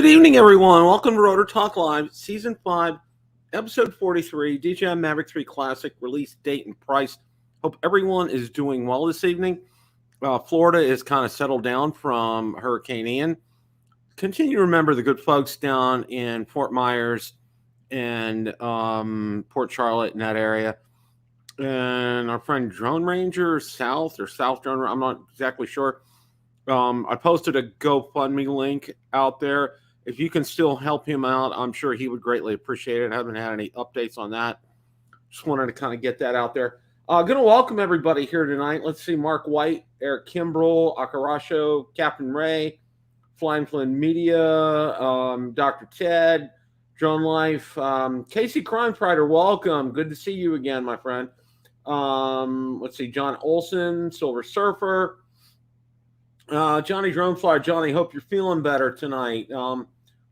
Good evening, everyone. Welcome to Rotor Talk Live, Season 5, Episode 43, DJI Mavic 3 Classic, release date and price. Hope everyone is doing well this evening. Florida is kind of settled down from Hurricane Ian. Continue to remember the good folks down in Fort Myers and Port Charlotte in that area. And our friend Drone Ranger South Drone, I'm not exactly sure. I posted a GoFundMe link out there. If you can still help him out, I'm sure he would greatly appreciate it. I haven't had any updates on that. Just wanted to kind of get that out there. Going to welcome everybody here tonight. Let's see, Mark White, Eric Kimbrell, Akarasho, Captain Ray, Flying Flynn Media, Dr. Ted, Drone Life, Casey Crime Fighter, welcome. Good to see you again, my friend. Let's see, John Olson, Silver Surfer, Johnny Dronefly. Johnny, hope you're feeling better tonight.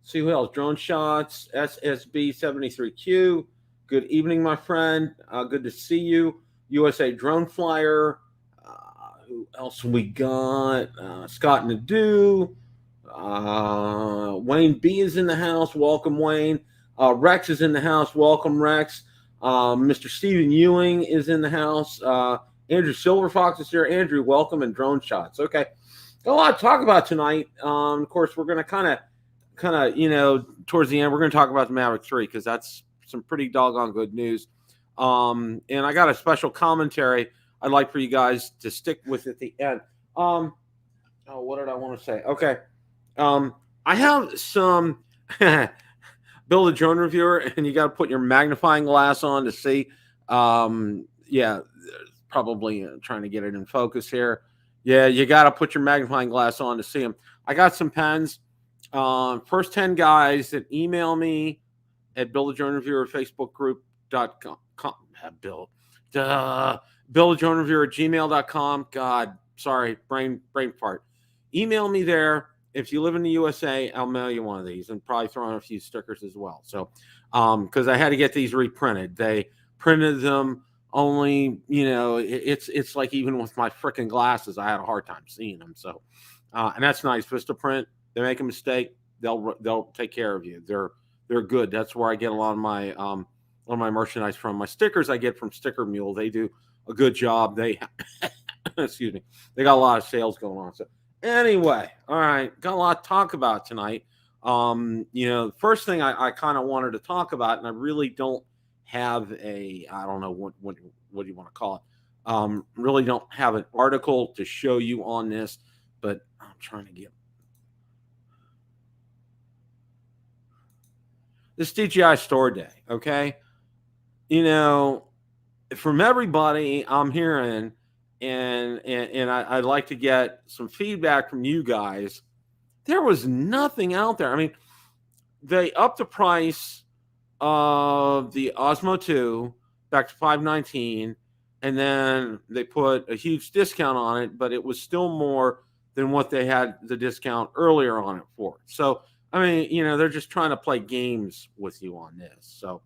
See who else? Drone Shots, SSB73Q. Good evening, my friend. Good to see you. USA Drone Flyer. Who else we got? Scott Nadeau. Wayne B is in the house. Welcome, Wayne. Rex is in the house. Welcome, Rex. Mr. Stephen Ewing is in the house. Andrew Silverfox is here. Andrew, welcome, and Drone Shots. Okay. Got a lot to talk about tonight. Of course, we're going to kind of, towards the end, we're going to talk about the Mavic 3 because that's some pretty doggone good news. And I got a special commentary I'd like for you guys to stick with at the end. What did I want to say? Okay. I have some build a drone reviewer, and you got to put your magnifying glass on to see. Yeah, probably trying to get it in focus here. Yeah, you got to put your magnifying glass on to see them. I got some pens. First 10 guys that email me at buildadronereviewer@facebookgroup.com. buildadronereviewer@gmail.com. God, sorry, brain fart. Email me there. If you live in the USA, I'll mail you one of these and probably throw in a few stickers as well. So, because I had to get these reprinted. They printed them. Only, it's like even with my freaking glasses, I had a hard time seeing them. So, and that's nice. Vistaprint, they make a mistake, they'll take care of you. They're good. That's where I get a lot of my merchandise from. My stickers I get from Sticker Mule. They do a good job. They, excuse me, they got a lot of sales going on. So anyway, all right, got a lot to talk about tonight. The first thing I kind of wanted to talk about, and I really don't have I don't know what do you want to call it. Really don't have an article to show you on this, but I'm trying to get this DJI Store Day. Okay. From everybody I'm hearing, and I'd like to get some feedback from you guys. There was nothing out there. I mean, they upped the price of the Osmo 2 back to $519, and then they put a huge discount on it, but it was still more than what they had the discount earlier on it for. So, I mean, they're just trying to play games with you on this. So,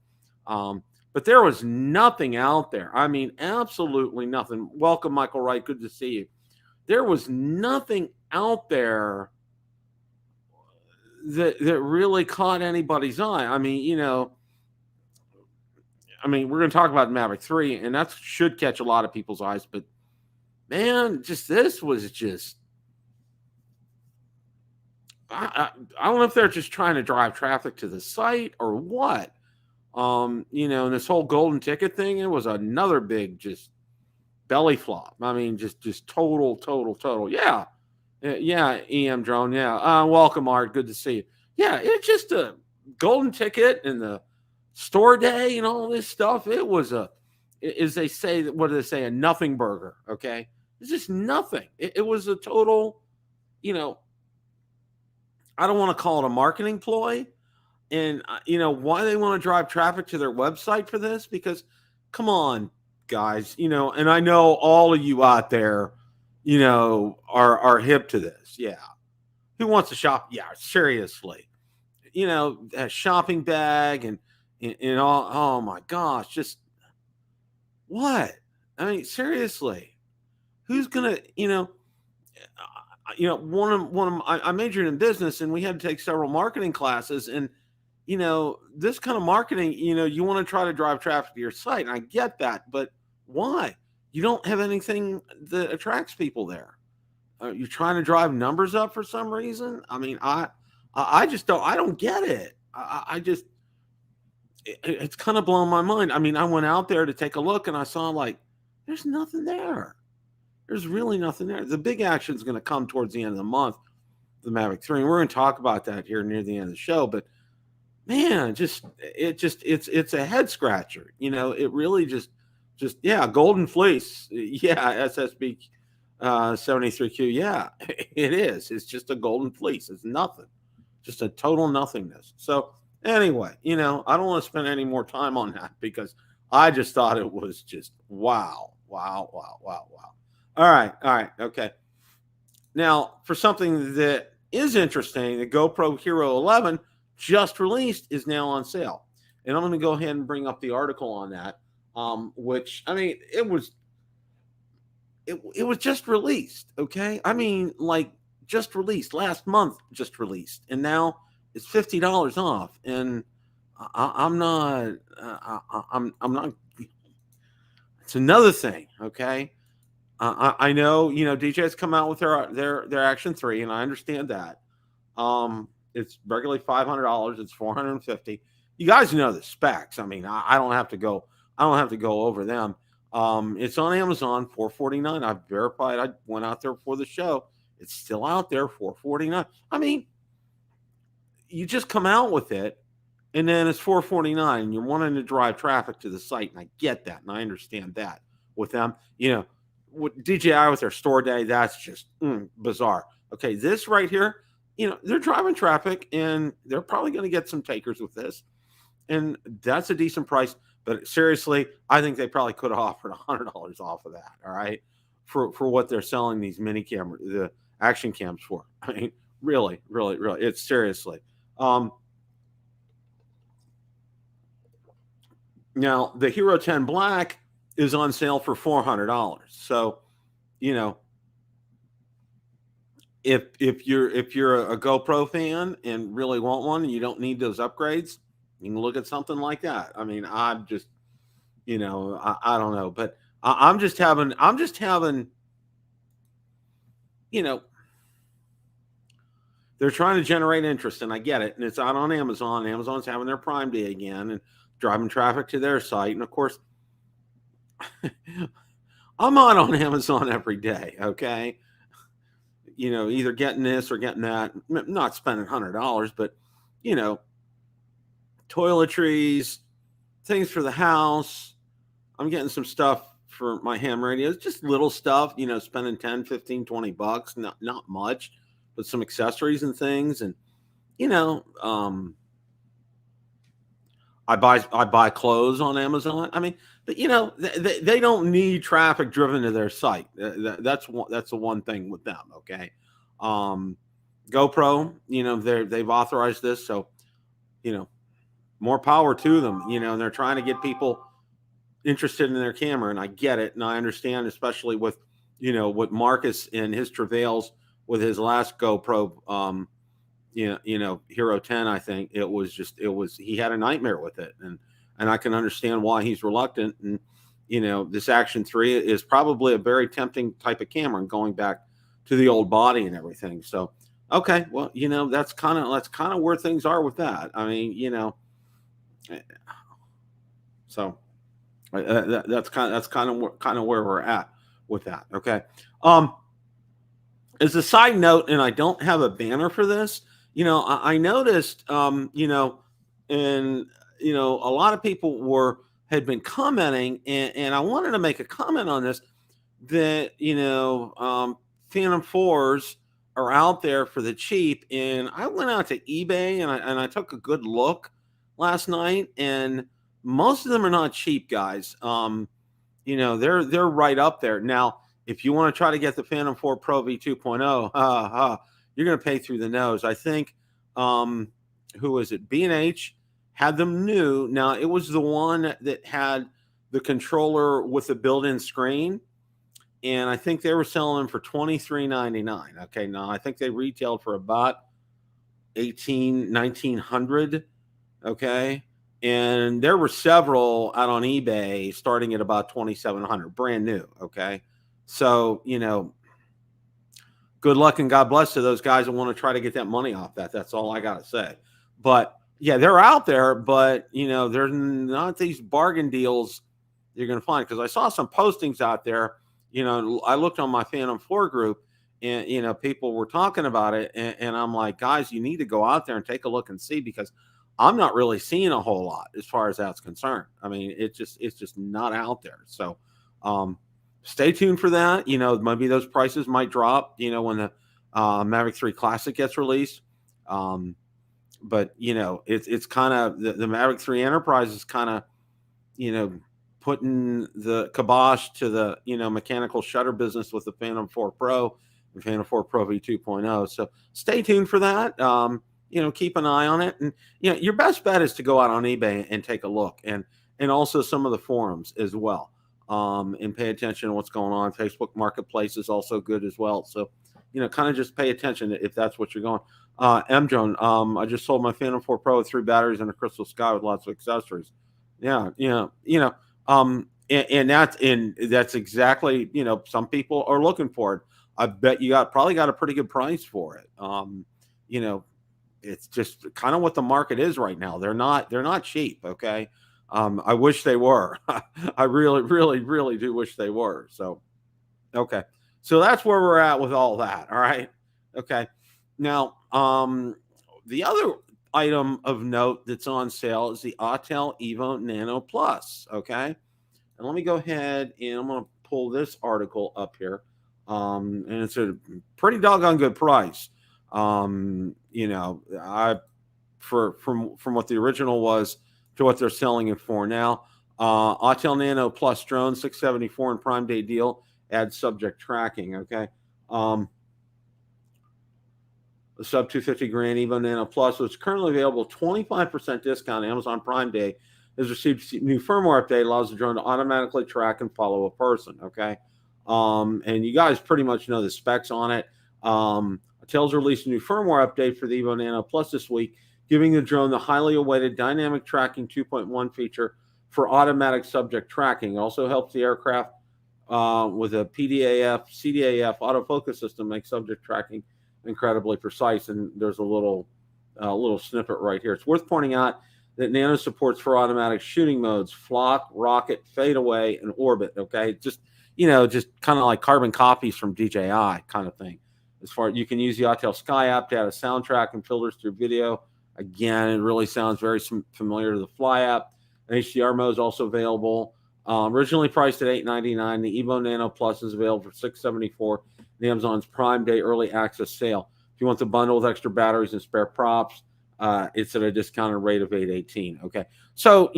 but there was nothing out there. I mean, absolutely nothing. Welcome, Michael Wright. Good to see you. There was nothing out there that really caught anybody's eye. I mean, we're going to talk about Mavic 3, and that should catch a lot of people's eyes. But, man, this was just – I don't know if they're just trying to drive traffic to the site or what. And this whole golden ticket thing, it was another big just belly flop. I mean, just total. Yeah. Yeah, EM Drone. Yeah. Welcome, Art. Good to see you. Yeah, it's just a golden ticket and the store day and all this stuff. It was as they say, what do they say? A nothing burger. Okay. It's just nothing. It was a total, I don't want to call it a marketing ploy. And, why they want to drive traffic to their website for this? Because, come on, guys, and I know all of you out there, are hip to this. Yeah. Who wants to shop? Yeah, seriously. A shopping bag and all. Oh, my gosh. Just what? I mean, seriously. Who's going to, I majored in business, and we had to take several marketing classes. And this kind of marketing, you want to try to drive traffic to your site, and I get that, but why? You don't have anything that attracts people there. You're trying to drive numbers up for some reason. I mean, I just don't. I don't get it. I just it's kind of blown my mind. I mean, I went out there to take a look, and I saw like there's nothing there. There's really nothing there. The big action is going to come towards the end of the month, the Mavic 3, and we're going to talk about that here near the end of the show. But man, it's a head scratcher. It really just yeah, golden fleece. Yeah, SSB 73Q. Yeah, it is. It's just a golden fleece. It's nothing. Just a total nothingness. So anyway, I don't want to spend any more time on that because I just thought it was just wow. All right, okay. Now, for something that is interesting, the GoPro Hero 11 just released is now on sale. And I'm going to go ahead and bring up the article on that, which, I mean, it was just released, okay? I mean, like, just released, last month just released, and now it's $50 off. And I'm not, it's another thing, okay? I know, DJI's come out with their Action 3, and I understand that. It's regularly $500. It's $450. You guys know the specs. I mean, I don't have to go over them. It's on Amazon, $449. I've verified. I went out there for the show. It's still out there, $449. I mean, you just come out with it, and then it's $449, and you're wanting to drive traffic to the site, and I get that, and I understand that with them. With DJI with their store day, that's just bizarre. Okay, this right here, they're driving traffic, and they're probably going to get some takers with this, and that's a decent price. But seriously, I think they probably could have offered $100 off of that. All right, for what they're selling these mini cameras, the action cams for. I mean, really, it's seriously. Now the Hero 10 Black is on sale for $400. So, if you're a GoPro fan and really want one and you don't need those upgrades, you can look at something like that. I mean, I'm just, I don't know, but I'm just having, they're trying to generate interest, and I get it. And it's out on Amazon. Amazon's having their Prime Day again and driving traffic to their site. And of course, I'm on Amazon every day, okay? Either getting this or getting that. Not spending $100, but, toiletries, things for the house. I'm getting some stuff for my ham radios, just little stuff, spending 10, 15, 20 bucks, not much, but some accessories and things. And, I buy clothes on Amazon. I mean, but they don't need traffic driven to their site. That's the one thing with them. Okay, GoPro, they've authorized this, so more power to them. And they're trying to get people interested in their camera, and I get it, and I understand, especially with with Marcus and his travails with his last GoPro. Hero 10, I think it was he had a nightmare with it, and I can understand why he's reluctant. And this Action 3 is probably a very tempting type of camera, and going back to the old body and everything. So okay, well, that's kind of where things are with that. I mean, so that's kind of where we're at with that. Okay. As a side note, and I don't have a banner for this, I noticed, and a lot of people had been commenting, and I wanted to make a comment on this, that Phantom 4s are out there for the cheap. And I went out to eBay and I took a good look last night, and most of them are not cheap, guys. They're right up there. Now, if you want to try to get the Phantom 4 Pro V2.0, you're going to pay through the nose. I think, who is it? B&H had them new. Now, it was the one that had the controller with the built-in screen. and I think they were selling them for $23.99. Okay, now I think they retailed for about 1900. Okay, and there were several out on eBay starting at about 2,700, brand new. Okay, so good luck and God bless to those guys that want to try to get that money off that. That's all I gotta say. But yeah, they're out there, but they're not these bargain deals you're gonna find, because I saw some postings out there. I looked on my Phantom 4 group, and people were talking about it, and I'm like, guys, you need to go out there and take a look and see, because I'm not really seeing a whole lot as far as that's concerned. I mean, it's just not out there. So stay tuned for that. Maybe those prices might drop, when the Mavic 3 Classic gets released. But it's kind of the Mavic 3 Enterprise is kind of, putting the kibosh to the, mechanical shutter business with the Phantom 4 Pro and Phantom 4 Pro V2.0. So stay tuned for that. Keep an eye on it. And, your best bet is to go out on eBay and take a look, and also some of the forums as well. And pay attention to what's going on. Facebook Marketplace is also good as well. So, kind of just pay attention if that's what you're going. M. Joan, I just sold my Phantom 4 Pro with 3 batteries and a crystal sky with lots of accessories. Yeah, and that's exactly, some people are looking for it. I bet you probably got a pretty good price for it. It's just kind of what the market is right now. They're not cheap. Okay. I wish they were. I really, really, really do wish they were. So, okay. So that's where we're at with all that. All right. Okay. Now, the other item of note that's on sale is the Autel Evo Nano Plus. Okay. And let me go ahead and I'm going to pull this article up here. And it's a pretty doggone good price. From what the original was to what they're selling it for now. Autel Nano Plus drone, $674 in Prime Day deal, adds subject tracking. Okay. The sub 250 grand Evo Nano Plus, which is currently available 25% discount Amazon Prime Day, has received new firmware update, allows the drone to automatically track and follow a person. Okay. And you guys pretty much know the specs on it. Autel's released a new firmware update for the Evo Nano Plus this week, giving the drone the highly awaited Dynamic Tracking 2.1 feature for automatic subject tracking. It also helps the aircraft with a PDAF, CDAF autofocus system make subject tracking incredibly precise. And there's a little snippet right here. It's worth pointing out that Nano supports for automatic shooting modes: flock, rocket, fadeaway, and orbit. Okay, just kind of like carbon copies from DJI kind of thing. As far as you can use the Autel Sky app to add a soundtrack and filters through video. Again, it really sounds very familiar to the Fly app. An HDR mode is also available. Originally priced at $899, the Evo Nano Plus is available for $674 in Amazon's Prime Day early access sale. If you want the bundle with extra batteries and spare props, it's at a discounted rate of $818. Okay, so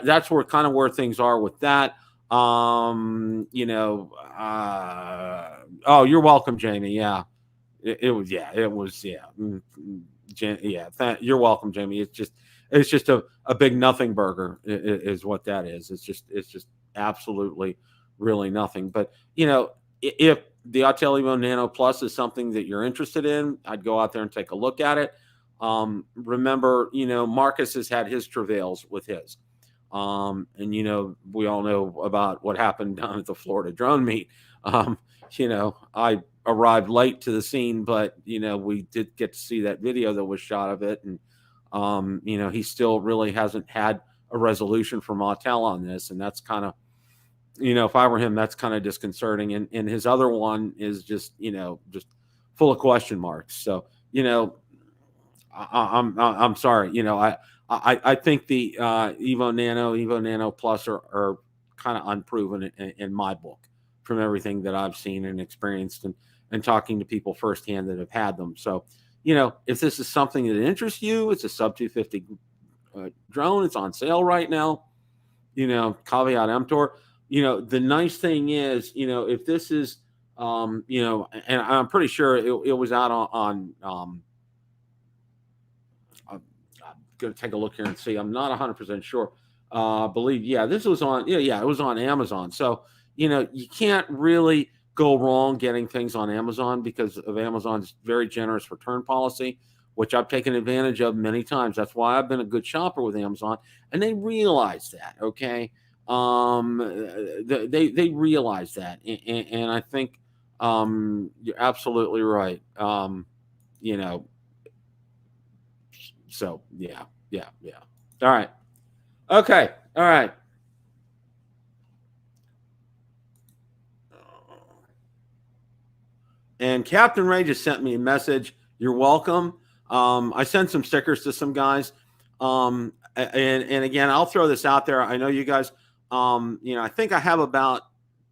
that's where things are with that. Oh, you're welcome, Jamie. Yeah. It was. You're welcome, Jamie. It's just a big nothing burger is what that is. It's just absolutely really nothing. But if the Autel Evo Nano Plus is something that you're interested in, I'd go out there and take a look at it. Remember, Marcus has had his travails with his. And we all know about what happened down at the Florida drone meet. I arrived late to the scene, but we did get to see that video that was shot of it, and he still really hasn't had a resolution from Autel on this, and that's kind of, if I were him, that's kind of disconcerting. And his other one is just full of question marks. So I'm sorry. I think the Evo Nano Plus are kind of unproven in my book, from everything that I've seen and experienced and talking to people firsthand that have had them. So, if this is something that interests you, it's a sub 250 drone. It's on sale right now. Caveat emptor. The nice thing is, if this is, and I'm pretty sure it was out on I'm going to take a look here and see. I'm not 100% sure. Believe, this was on, it was on Amazon. So, you can't really go wrong getting things on Amazon because of Amazon's very generous return policy, which I've taken advantage of many times. That's why I've been a good shopper with Amazon, and they realize that. Okay, they realize that, and I think you're absolutely right. You know, so yeah. All right. Okay. All right. And Captain Ray just sent me a message. You're welcome. I sent some stickers to some guys. And again, I'll throw this out there. I know you guys, I think I have about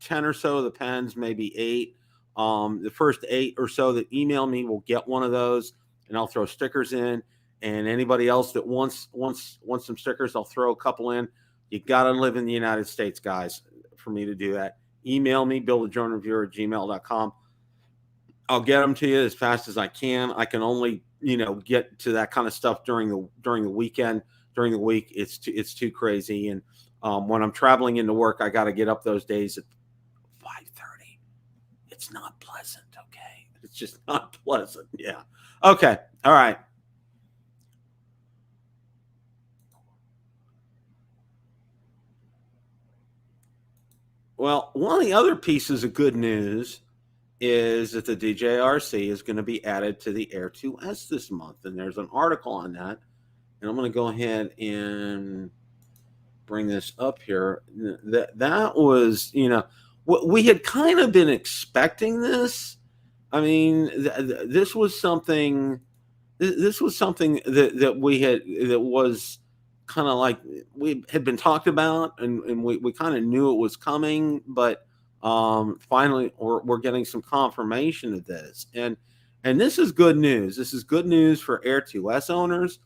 10 or so of the pens, maybe 8. The first 8 or so that email me will get one of those, and I'll throw stickers in. And anybody else that wants some stickers, I'll throw a couple in. You got to live in the United States, guys, for me to do that. Email me, buildadronereviewer@gmail.com. I'll get them to you as fast as I can. I can only, get to that kind of stuff during the weekend. During the week, it's too crazy. And when I'm traveling into work, I got to get up those days at 5:30. It's not pleasant. Okay, it's just not pleasant. Yeah. Okay. All right. Well, one of the other pieces of good news is that the DJI RC is going to be added to the Air 2S this month. And there's an article on that. And I'm going to go ahead and bring this up here. That was, we had kind of been expecting this. I mean, this was something that we had, that was kind of like we had been talked about, and we kind of knew it was coming, but finally we're getting some confirmation of this, and this is good news. This is good news for Air 2S owners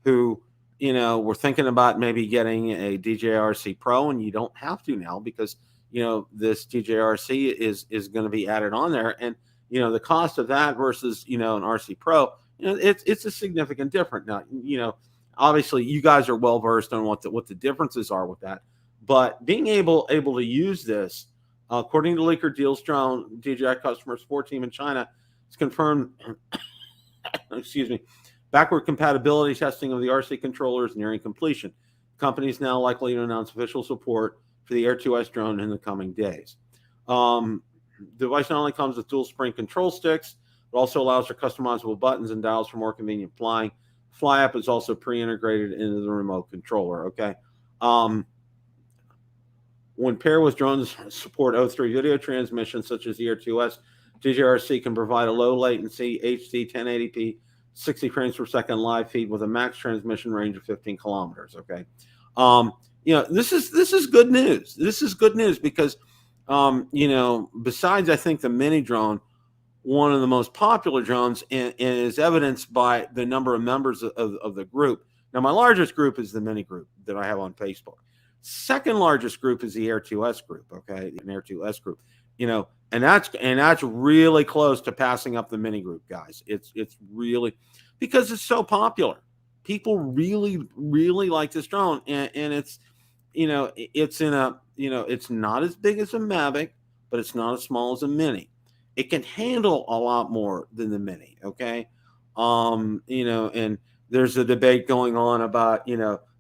who were thinking about maybe getting a DJI RC Pro, and you don't have to now because this DJI RC is going to be added on there, and the cost of that versus an RC Pro, it's a significant difference. Now obviously you guys are well versed on what the differences are with that, but being able to use this, according to Leaker Deals Drone, DJI customer support team in China, it's confirmed. Excuse me. Backward compatibility testing of the RC controller is nearing completion. The company is now likely to announce official support for the Air 2S drone in the coming days. The device not only comes with dual spring control sticks, but also allows for customizable buttons and dials for more convenient flying. Fly app is also pre-integrated into the remote controller. Okay. When paired with drones support O3 video transmission, such as the Air 2S, DJI RC can provide a low latency HD 1080p 60 frames per second live feed with a max transmission range of 15 kilometers. Okay. This is good news. This is good news because, besides, I think the mini drone, one of the most popular drones, and is evidenced by the number of members of the group. Now, my largest group is the mini group that I have on Facebook. Second largest group is the Air 2S group. Okay, an Air 2S group. And that's really close to passing up the mini group, guys. It's really, because it's so popular. People really, really like this drone, and it's it's in a it's not as big as a Mavic, but it's not as small as a mini. It can handle a lot more than the mini. Okay, and there's a debate going on about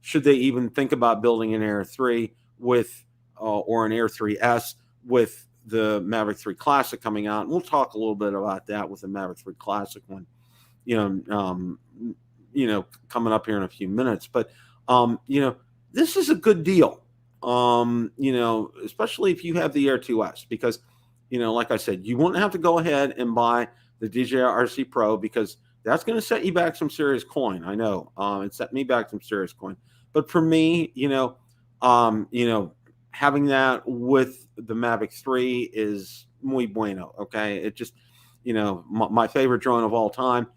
should they even think about building an Air 3 with or an Air 3S with the Mavic 3 Classic coming out. And we'll talk a little bit about that with the Mavic 3 Classic one, coming up here in a few minutes. But this is a good deal. Especially if you have the Air 2S, because like I said, you won't have to go ahead and buy the DJI RC Pro, because that's going to set you back some serious coin. I know it set me back some serious coin, but for me, having that with the Mavic 3 is muy bueno. Okay, it just my favorite drone of all time,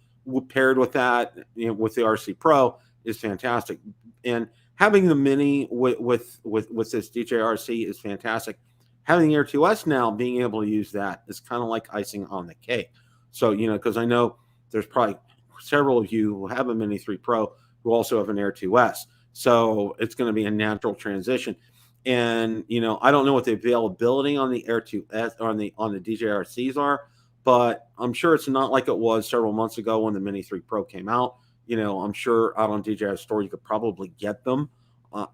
paired with that, with the RC Pro, is fantastic. And having the mini with this DJI RC is fantastic. Having the Air 2S now, being able to use that is kind of like icing on the cake. So because I know there's probably several of you who have a Mini 3 Pro who also have an Air 2S. So it's going to be a natural transition. And I don't know what the availability on the Air 2S or on the DJI RCs are, but I'm sure it's not like it was several months ago when the Mini 3 Pro came out. I'm sure out on DJI Store you could probably get them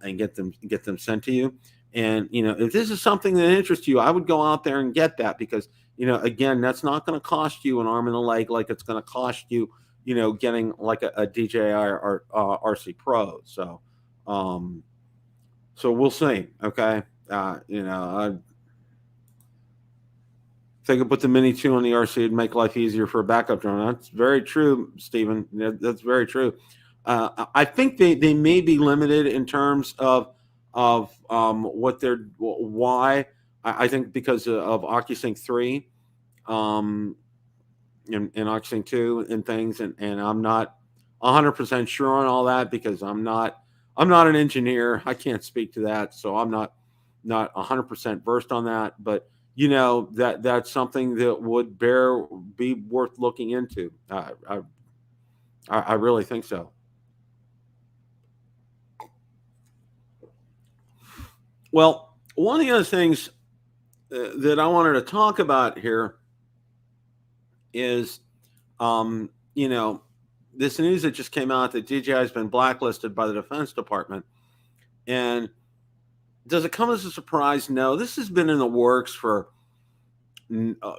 and get them sent to you. And if this is something that interests you, I would go out there and get that, because again, that's not going to cost you an arm and a leg like it's going to cost you getting like a DJI RC Pro. So we'll see. Okay. I think I put the Mini 2 on the RC would make life easier for a backup drone. That's very true, Stephen. That's very true. I think they may be limited in terms of why. I think because of OcuSync 3 and OcuSync 2 and things, and I'm not 100% sure on all that, because I'm not an engineer. I can't speak to that, so I'm not 100% versed on that. But that's something that would be worth looking into. I really think so. Well, one of the other things that I wanted to talk about here is, this news that just came out that DJI has been blacklisted by the Defense Department. And does it come as a surprise? No, this has been in the works for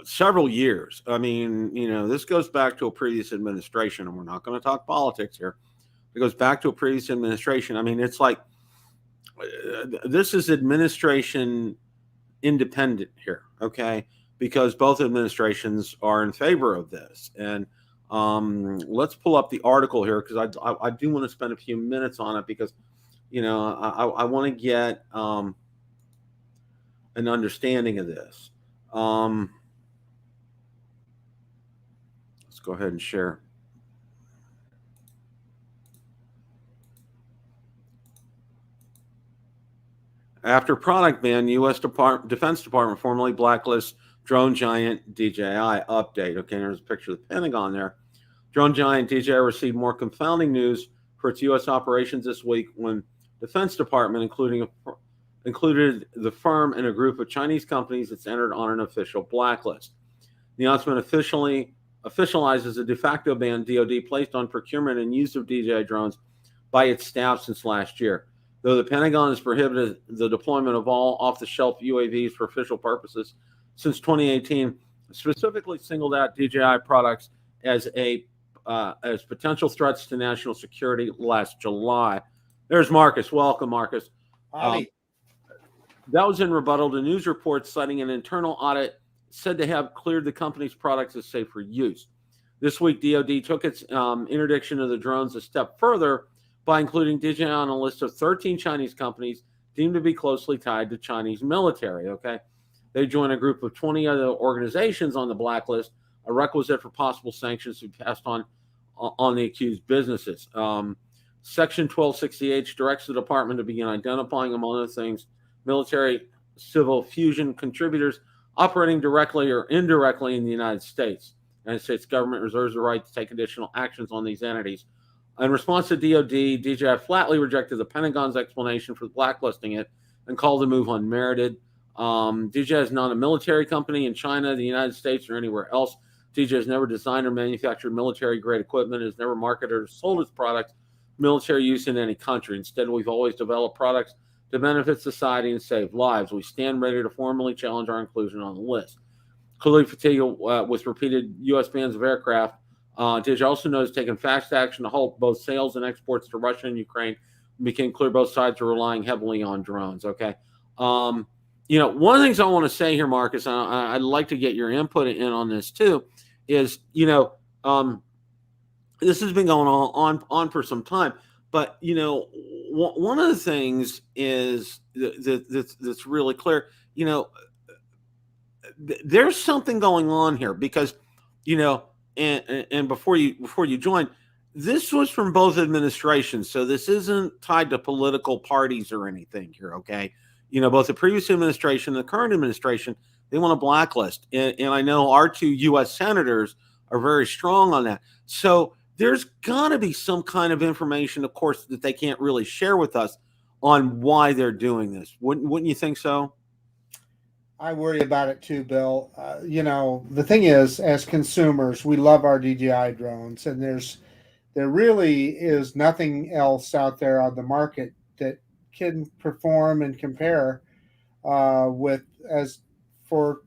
several years. I mean, this goes back to a previous administration, and we're not going to talk politics here. It goes back to a previous administration. I mean, it's like, this is administration independent here, okay? Because both administrations are in favor of this. And let's pull up the article here, because I do want to spend a few minutes on it, because I want to get an understanding of this. Let's go ahead and share. After product ban, U.S. Defense Department formally blacklists drone giant DJI. Update. Okay, there's a picture of the Pentagon there. Drone giant DJI received more confounding news for its U.S. operations this week, when Defense Department included the firm and a group of Chinese companies that's entered on an official blacklist. The announcement officializes a de facto ban DoD placed on procurement and use of DJI drones by its staff since last year. Though the Pentagon has prohibited the deployment of all off-the-shelf UAVs for official purposes since 2018, specifically singled out DJI products as potential threats to national security last July. There's Marcus. Welcome, Marcus. That was in rebuttal to news reports citing an internal audit said to have cleared the company's products as safe for use. This week, DoD took its interdiction of the drones a step further by including DJI on a list of 13 Chinese companies deemed to be closely tied to Chinese military. Okay, they join a group of 20 other organizations on the blacklist, a requisite for possible sanctions to be passed on the accused businesses. Section 1260H directs the department to begin identifying, among other things, military civil fusion contributors operating directly or indirectly in the United States. The United States government reserves the right to take additional actions on these entities. In response to DoD, DJI flatly rejected the Pentagon's explanation for blacklisting it and called the move unmerited. DJI is not a military company in China, the United States, or anywhere else. DJI has never designed or manufactured military-grade equipment, has never marketed or sold its products military use in any country. Instead, we've always developed products to benefit society and save lives. We stand ready to formally challenge our inclusion on the list. Clearly fatigued with repeated U.S. bans of aircraft, DJI also knows taking fast action to halt both sales and exports to Russia and Ukraine. It became clear both sides are relying heavily on drones. Okay. One of the things I want to say here, Marcus, and I'd like to get your input in on this too, is, this has been going on for some time, but, one of the things is that's really clear, there's something going on here, because, and before you join, this was from both administrations, so this isn't tied to political parties or anything here, okay? Both the previous administration and the current administration, they want to blacklist, and I know our two U.S. senators are very strong on that. So there's got to be some kind of information, of course, that they can't really share with us on why they're doing this. Wouldn't you think so? I worry about it too, Bill. The thing is, as consumers, we love our DJI drones, and there really is nothing else out there on the market that can perform and compare with as for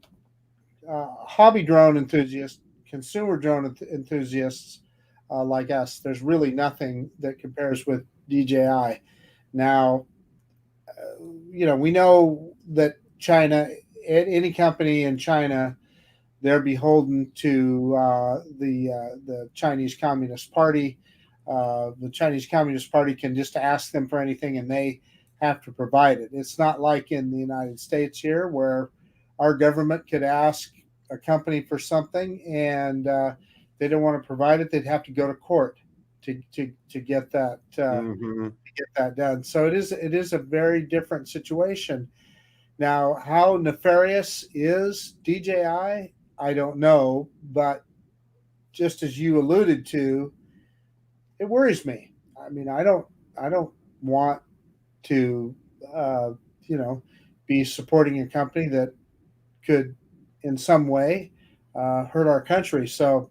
hobby drone enthusiasts, consumer drone enthusiasts like us. There's really nothing that compares with DJI. Now, we know that China, any company in China, they're beholden to the Chinese Communist Party. The Chinese Communist Party can just ask them for anything, and they have to provide it. It's not like in the United States here, where our government could ask a company for something, and they don't want to provide it. They'd have to go to court to get that done. So it is a very different situation. Now, how nefarious is DJI? I don't know, but just as you alluded to, it worries me. I mean, I don't want to, be supporting a company that could, in some way, hurt our country. So,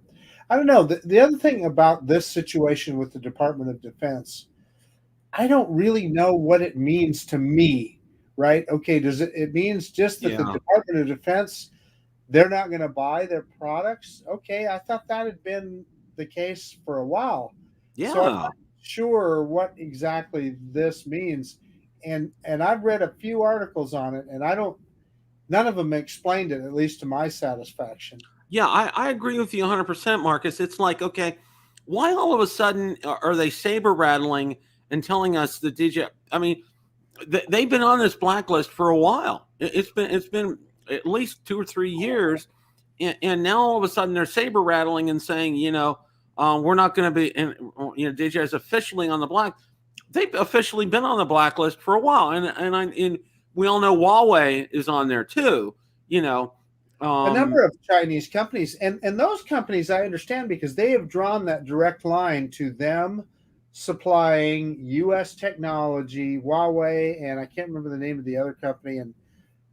I don't know. The other thing about this situation with the Department of Defense, I don't really know what it means to me. Right? Okay. It means just that the Department of Defense, they're not going to buy their products? Okay, I thought that had been the case for a while. Yeah. So I'm not sure what exactly this means. And I've read a few articles on it, and none of them explained it, at least to my satisfaction. Yeah, I agree with you 100%, Marcus. It's like, okay, why all of a sudden are they saber rattling and telling us the DJI? I mean, they've been on this blacklist for a while. It's been at least 2 or 3 years, and now all of a sudden they're saber rattling and saying, we're not going to be, and DJI is officially on the black. They've officially been on the blacklist for a while, and we all know Huawei is on there too. A number of Chinese companies, and those companies I understand because they have drawn that direct line to them supplying U.S. technology, Huawei, and I can't remember the name of the other company, and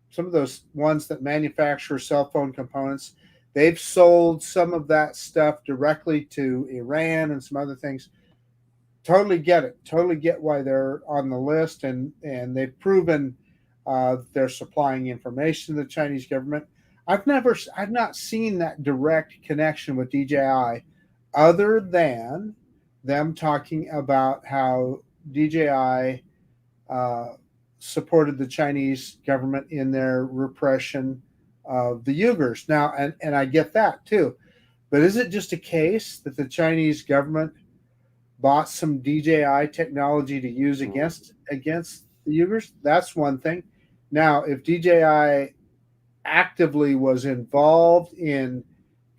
some of those ones that manufacture cell phone components. They've sold some of that stuff directly to Iran and some other things. Totally get it. Totally get why they're on the list, and they've proven they're supplying information to the Chinese government. I've not seen that direct connection with DJI, other than them talking about how DJI supported the Chinese government in their repression of the Uyghurs. Now, and I get that too, but is it just a case that the Chinese government bought some DJI technology to use against the Uyghurs? That's one thing. Now, if DJI actively was involved in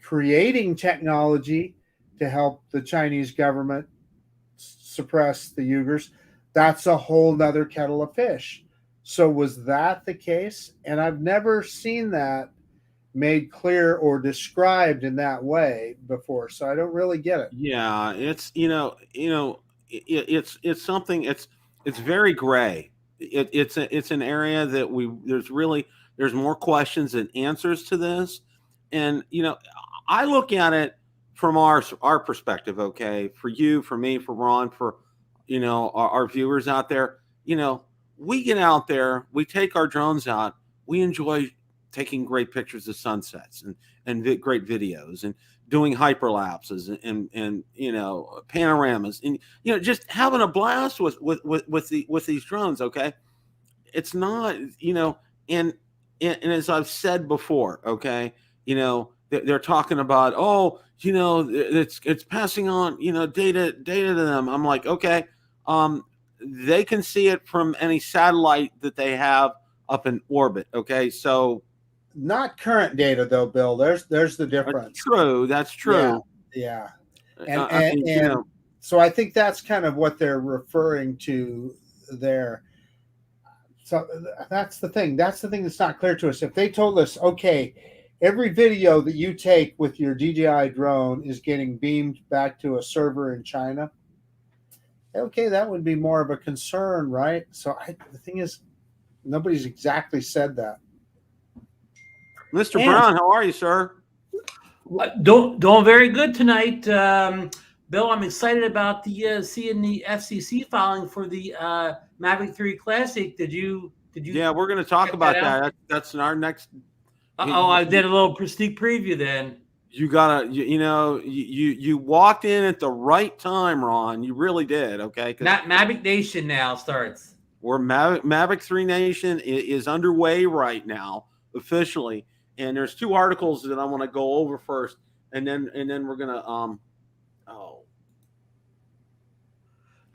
creating technology to help the Chinese government suppress the Uyghurs, that's a whole nother kettle of fish. So was that the case? And I've never seen that made clear or described in that way before. So I don't really get it. Yeah, it's it's something. It's very gray. It's an area that there's more questions than answers to this, and I look at it from our perspective. Okay, for you, for me, for Ron, for our viewers out there. We get out there, we take our drones out, we enjoy taking great pictures of sunsets and great videos and doing hyperlapses and panoramas and just having a blast with these drones. Okay, it's not and as I've said before, okay, they're talking about it's passing on data to them. I'm like, okay, they can see it from any satellite that they have up in orbit. Okay, so not current data though, Bill. There's the difference. That's true. Yeah. And so I think that's kind of what they're referring to there. So that's the thing. That's the thing that's not clear to us. If they told us, okay, every video that you take with your DJI drone is getting beamed back to a server in China, Okay, that would be more of a concern, right? So the thing is, nobody's exactly said that. Mr. And Brown, how are you, sir? Doing very good tonight, Bill. I'm excited about the seeing the FCC filing for the Mavic 3 Classic. Did you? Yeah, we're going to talk about that. That's our next. I did a little sneak preview then. You gotta, you walked in at the right time, Ron. You really did. Okay, Mavic Nation now starts. Where Mavic 3 Nation is underway right now officially, and there's two articles that I want to go over first, and then we're gonna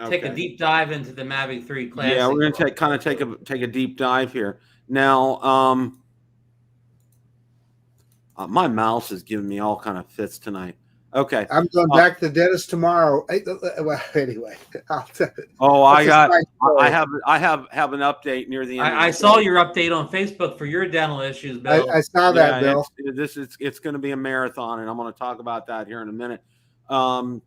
take a deep dive into the Mavic 3 Classic. Yeah, we're gonna take a deep dive here now. My mouse is giving me all kind of fits tonight. Okay, I'm going back to the dentist tomorrow. Well, anyway, I have an update near the end. I saw your update on Facebook for your dental issues, Bill. I saw that, Bill. It's going to be a marathon, and I'm going to talk about that here in a minute. New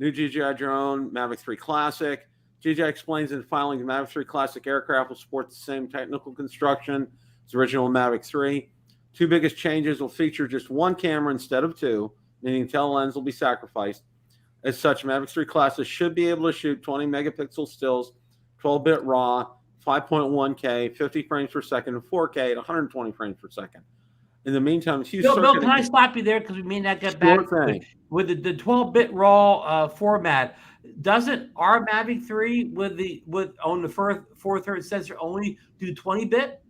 DJI drone, Mavic 3 Classic. DJI explains in filing the Mavic 3 Classic aircraft will support the same technical construction as original Mavic 3. Two biggest changes will feature just one camera instead of two, meaning telelens will be sacrificed. As such, Mavic 3 Classic should be able to shoot 20 megapixel stills, 12-bit RAW, 5.1K, 50 frames per second, and 4K at 120 frames per second. In the meantime, Bill, can I stop you there because we may not get back with the 12-bit RAW format? Doesn't our Mavic 3 on the 4/3 sensor only do 20-bit?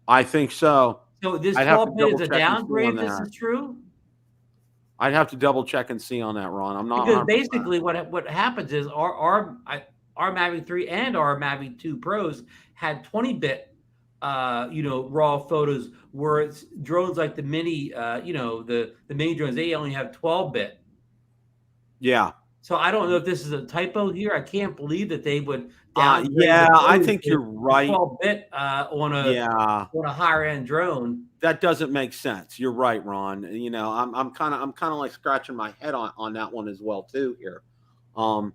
I think so. So this 12-bit is a downgrade. This is true. I'd have to double check and see on that, Ron. I'm not because basically what happens is our Mavic 3 and our Mavic 2 Pros had 20-bit raw photos, where it's drones like the mini the mini drones, they only have 12-bit. Yeah. So I don't know if this is a typo here. I can't believe that they would. I think you're right. 12-bit on a higher end drone. That doesn't make sense. You're right, Ron. I'm kind of like scratching my head on that one as well too here. In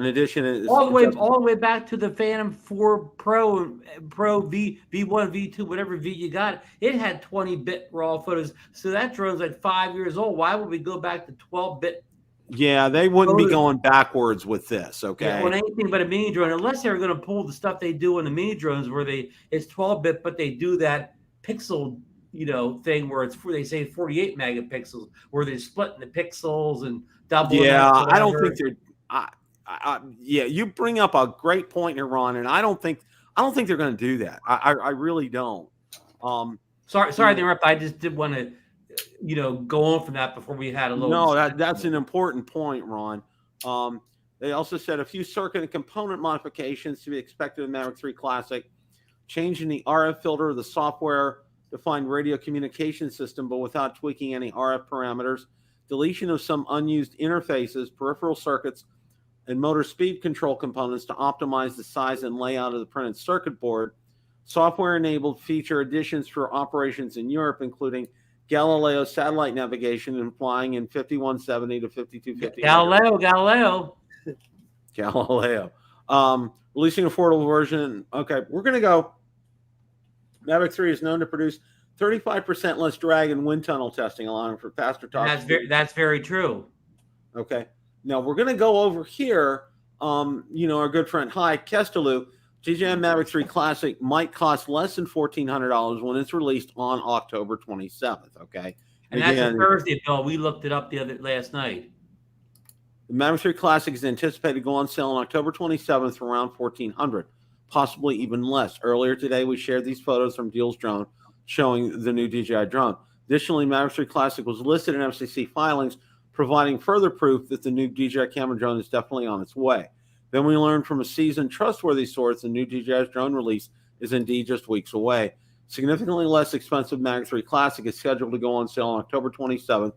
addition, all the way back to the Phantom 4 Pro V1, V2, whatever V you got, it had 20-bit raw photos. So that drone's like 5 years old. Why would we go back to 12-bit? Yeah, they wouldn't be going backwards with this, okay? Yeah, on anything but a mini drone, unless they're going to pull the stuff they do on the mini drones where it's 12-bit, but they do that pixel, thing where they say 48 megapixels, where they're splitting the pixels and doubling. Yeah, I don't think they're. You bring up a great point here, Ron, and I don't think they're going to do that. I really don't. Sorry to interrupt. I just did want to. Go on from that before we had a little. No, that's an important point, Ron. They also said a few circuit and component modifications to be expected in Mavic 3 Classic, changing the RF filter of the software-defined radio communication system, but without tweaking any RF parameters, deletion of some unused interfaces, peripheral circuits, and motor speed control components to optimize the size and layout of the printed circuit board, software-enabled feature additions for operations in Europe, including Galileo satellite navigation and flying in 5170 to 5250. Galileo. Releasing affordable version. Okay, we're going to go. Mavic 3 is known to produce 35% less drag in wind tunnel testing, allowing for faster top speed. That's very true. Okay. Now we're going to go over here. Our good friend Kestelou. DJI Mavic 3 Classic might cost less than $1,400 when it's released on October 27th. Okay, and that's a Thursday, Bill. We looked it up last night. The Mavic 3 Classic is anticipated to go on sale on October 27th for around $1,400, possibly even less. Earlier today, we shared these photos from Deals Drone showing the new DJI drone. Additionally, Mavic 3 Classic was listed in FCC filings, providing further proof that the new DJI camera drone is definitely on its way. Then we learned from a seasoned, trustworthy source the new DJI's drone release is indeed just weeks away. Significantly less expensive Mavic 3 Classic is scheduled to go on sale on October 27th,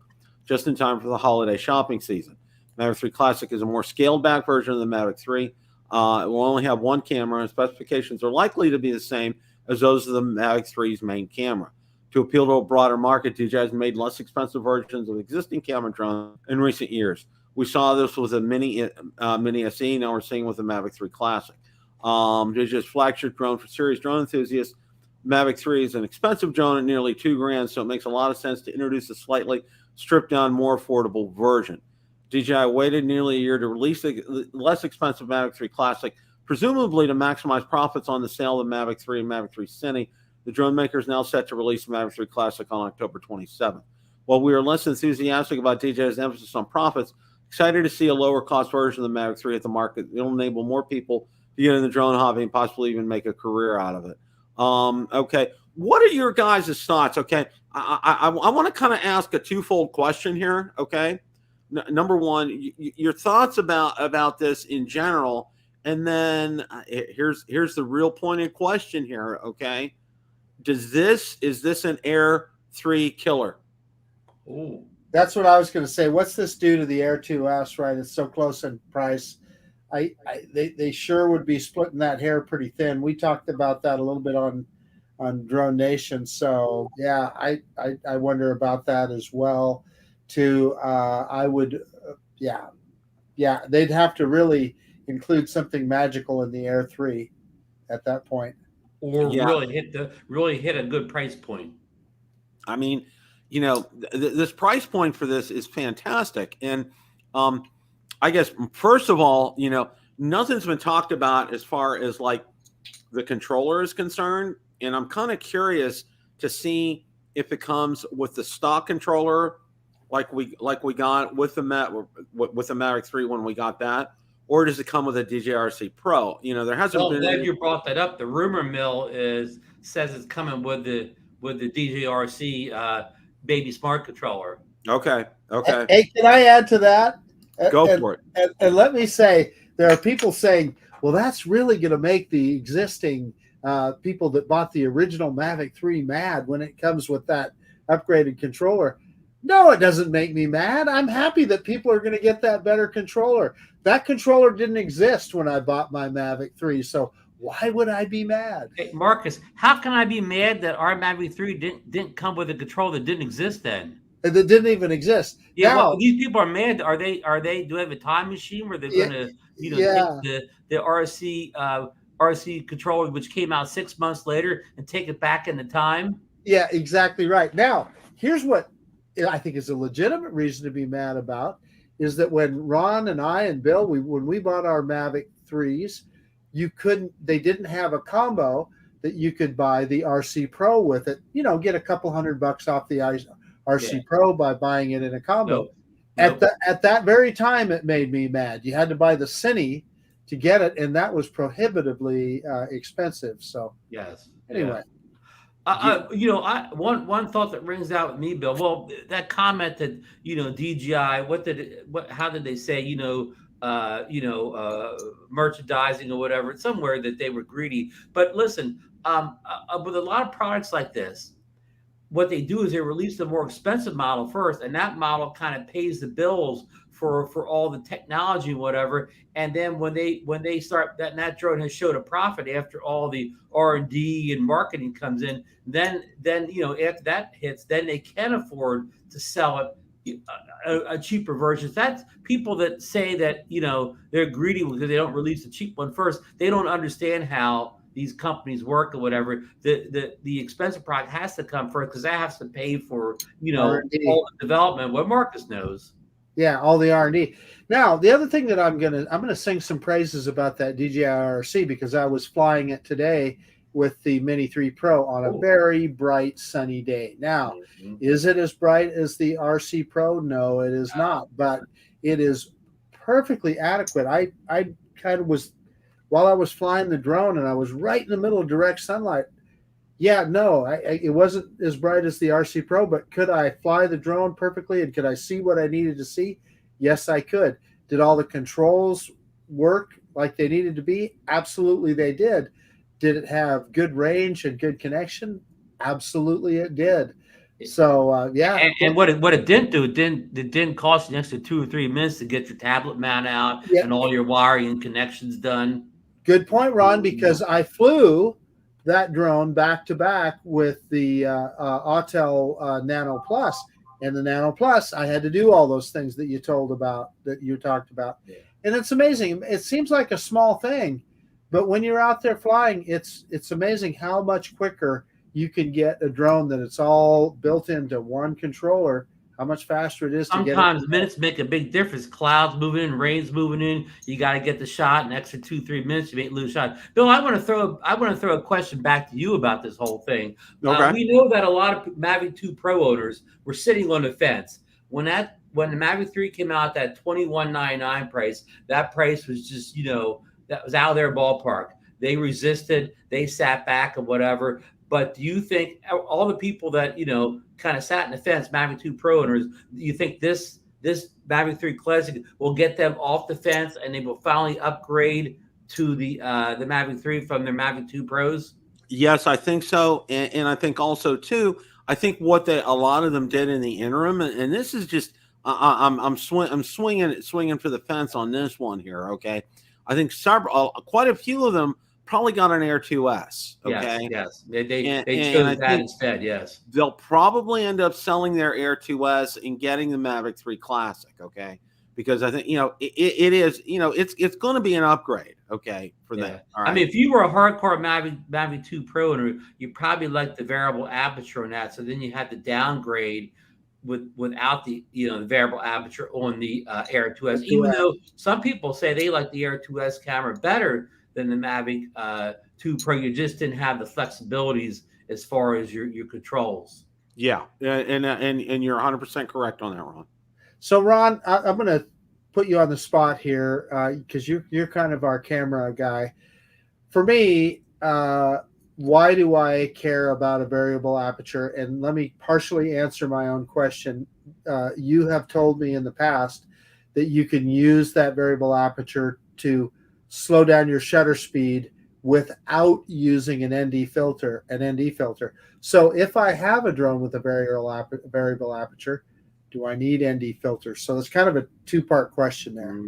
just in time for the holiday shopping season. Mavic 3 Classic is a more scaled-back version of the Mavic 3. It will only have one camera, and specifications are likely to be the same as those of the Mavic 3's main camera. To appeal to a broader market, DJI has made less expensive versions of existing camera drones in recent years. We saw this with a Mini SE. Now we're seeing with the Mavic 3 Classic. DJI's flagship drone for serious drone enthusiasts. Mavic 3 is an expensive drone at nearly $2,000, so it makes a lot of sense to introduce a slightly stripped down, more affordable version. DJI waited nearly a year to release the less expensive Mavic 3 Classic, presumably to maximize profits on the sale of the Mavic 3 and Mavic 3 Cine. The drone maker is now set to release the Mavic 3 Classic on October 27th. While we are less enthusiastic about DJI's emphasis on profits, excited to see a lower cost version of the Mavic 3 at the market. It'll enable more people to get in the drone hobby and possibly even make a career out of it. Okay, what are your guys' thoughts? Okay, I want to kind of ask a twofold question here. Okay, number one, your thoughts about this in general, and then here's the real pointed question here. Okay, is this an Air 3 killer? Oh, That's what I was going to say. What's this do to the Air 2S? Right, it's so close in price. They sure would be splitting that hair pretty thin. We talked about that a little bit on Drone Nation. So yeah, I wonder about that as well too. I would, yeah, they'd have to really include something magical in the Air 3 at that point, or really hit a good price point. I mean, you know, this price point for this is fantastic, and I guess, first of all, you know, nothing's been talked about as far as like the controller is concerned. And I'm kind of curious to see if it comes with the stock controller, like we got with the Mavic 3 when we got that, or does it come with a DJI RC Pro? You know, there hasn't been. Glad you brought that up. The rumor mill says it's coming with the DJI RC baby smart controller. Okay. Hey, can I add to that? Go for it. And let me say, there are people saying, well, that's really going to make the existing people that bought the original Mavic 3 mad when it comes with that upgraded controller. No, it doesn't make me mad. I'm happy that people are going to get that better controller. That controller didn't exist when I bought my Mavic 3, so why would I be mad? Hey, Marcus, how can I be mad that our Mavic 3 didn't come with a controller that didn't exist then? That didn't even exist. Yeah, now, well, these people are mad. Are they? Do they have a time machine where they're going to, take the RC controller, which came out 6 months later, and take it back in the time? Yeah, exactly right. Now, here's what I think is a legitimate reason to be mad about is that when Ron and I and Bill, when we bought our Mavic 3s, they didn't have a combo that you could buy the RC Pro with it. You know, get a couple $100 off the RC Pro by buying it in a combo. Nope. At that very time, it made me mad. You had to buy the Cine to get it, and that was prohibitively expensive. So yes. Anyway, one thought that rings out with me, Bill. Well, that comment that DJI, how did they say? Merchandising or whatever, somewhere that they were greedy. But listen, with a lot of products like this, what they do is they release the more expensive model first, and that model kind of pays the bills for all the technology and whatever. And then when they start that drone has showed a profit after all the R&D and marketing comes in, then after that hits, then they can afford to sell it a cheaper version. That's people that say that they're greedy because they don't release the cheap one first. They don't understand how these companies work or whatever. The expensive product has to come first because that has to pay for all the development. What Marcus knows. Yeah, all the R&D. Now, the other thing that I'm gonna sing some praises about that DJI RC because I was flying it today with the Mini 3 Pro on a very bright sunny day. Now, is it as bright as the RC Pro? No, it is not, but it is perfectly adequate. I kind of was, while I was flying the drone and I was right in the middle of direct sunlight. Yeah, no, it wasn't as bright as the RC Pro, but could I fly the drone perfectly and could I see what I needed to see? Yes, I could. Did all the controls work like they needed to be? Absolutely, they did. Did it have good range and good connection? Absolutely, it did. So yeah. And what it didn't do, it didn't cost you an extra 2 or 3 minutes to get your tablet mount out and all your wiring and connections done. Good point, Ron, because I flew that drone back to back with the Autel Nano Plus, And the Nano Plus, I had to do all those things that you talked about. Yeah. And it's amazing. It seems like a small thing, but when you're out there flying, it's amazing how much quicker you can get a drone that it's all built into one controller, how much faster it is to get it. Sometimes minutes make a big difference. Clouds moving in, rain's moving in. You got to get the shot. An extra 2-3 minutes, you may lose shot. Bill, I want to throw a question back to you about this whole thing. Okay. We know that a lot of Mavic 2 Pro owners were sitting on the fence when the Mavic 3 came out. That $21.99 price. That price was just that was out of their ballpark. They resisted. They sat back and whatever. But do you think all the people that kind of sat in the fence, Mavic 2 Pro owners, do you think this Mavic 3 Classic will get them off the fence and they will finally upgrade to the Mavic 3 from their Mavic 2 Pros? Yes, I think so, and I think also too. I think what a lot of them did in the interim, and this is just I'm swinging for the fence on this one here. Okay, I think quite a few of them probably got an Air 2S. Okay. Yes. They chose that instead. Yes. They'll probably end up selling their Air 2S and getting the Mavic 3 Classic. Okay. Because I think, it is, it's going to be an upgrade. Okay. For that. All right. I mean, if you were a hardcore Mavic 2 Pro owner, you probably like the variable aperture on that. So then you had to downgrade without the the variable aperture on the Air 2S. Even though some people say they like the Air 2S camera better than the Mavic 2 Pro, you just didn't have the flexibilities as far as your controls. Yeah, and you're 100% correct on that, Ron. So, Ron, I'm going to put you on the spot here because you're kind of our camera guy. For me, why do I care about a variable aperture? And let me partially answer my own question. You have told me in the past that you can use that variable aperture to slow down your shutter speed without using an ND filter. So if I have a drone with a variable aperture, do I need ND filters? So it's kind of a two-part question there.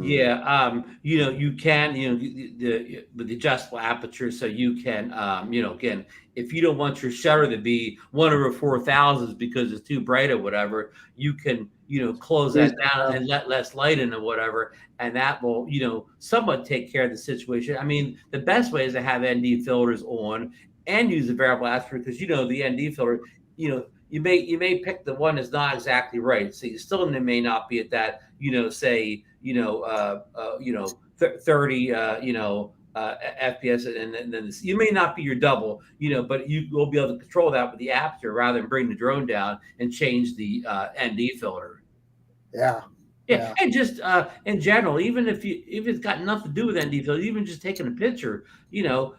Yeah, you can, with the adjustable aperture, so you can, again, if you don't want your shutter to be 1/4000 because it's too bright or whatever, you can, close that down and let less light in or whatever, and that will, somewhat take care of the situation. I mean, the best way is to have ND filters on and use the variable aperture because, the ND filter, you may pick the one that's not exactly right. So you still may not be at that, 30, FPS, and then you may not be your double, but you will be able to control that with the aperture rather than bring the drone down and change the ND filter. Yeah, and just in general, even if it's got nothing to do with ND filter, even just taking a picture,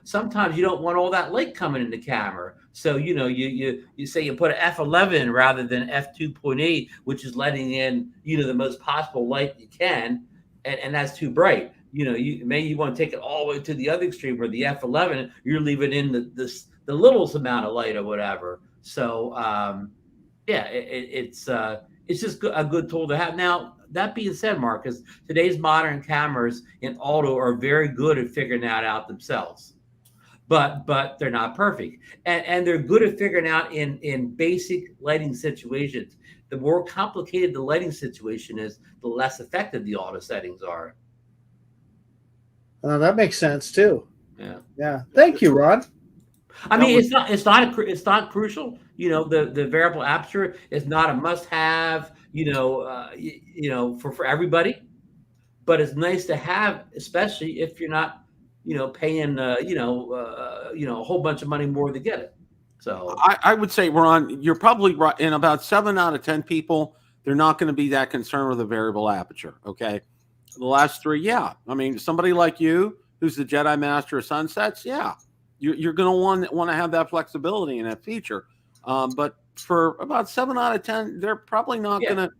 sometimes you don't want all that light coming in the camera. So you say you put an f11 rather than f2.8, which is letting in the most possible light you can, and that's too bright. You want to take it all the way to the other extreme where the f11 you're leaving in the littlest amount of light or whatever. So it's just a good tool to have. Now, that being said, Marcus, today's modern cameras in auto are very good at figuring that out themselves, but they're not perfect, and they're good at figuring out in basic lighting situations. The more complicated the lighting situation is, the less effective the auto settings are. That makes sense too. Yeah. Thank you, Ron. I mean, it's not crucial. The variable aperture is not a must-have. For everybody, but it's nice to have, especially if you're not, paying, a whole bunch of money more to get it. So I would say, Ron, you're probably right. In about 7 out of 10 people, they're not going to be that concerned with a variable aperture. Okay. The last 3, yeah. I mean, somebody like you, who's the Jedi Master of Sunsets, yeah, you're going to want to have that flexibility and that feature. But for about 7 out of 10, they're probably not going to,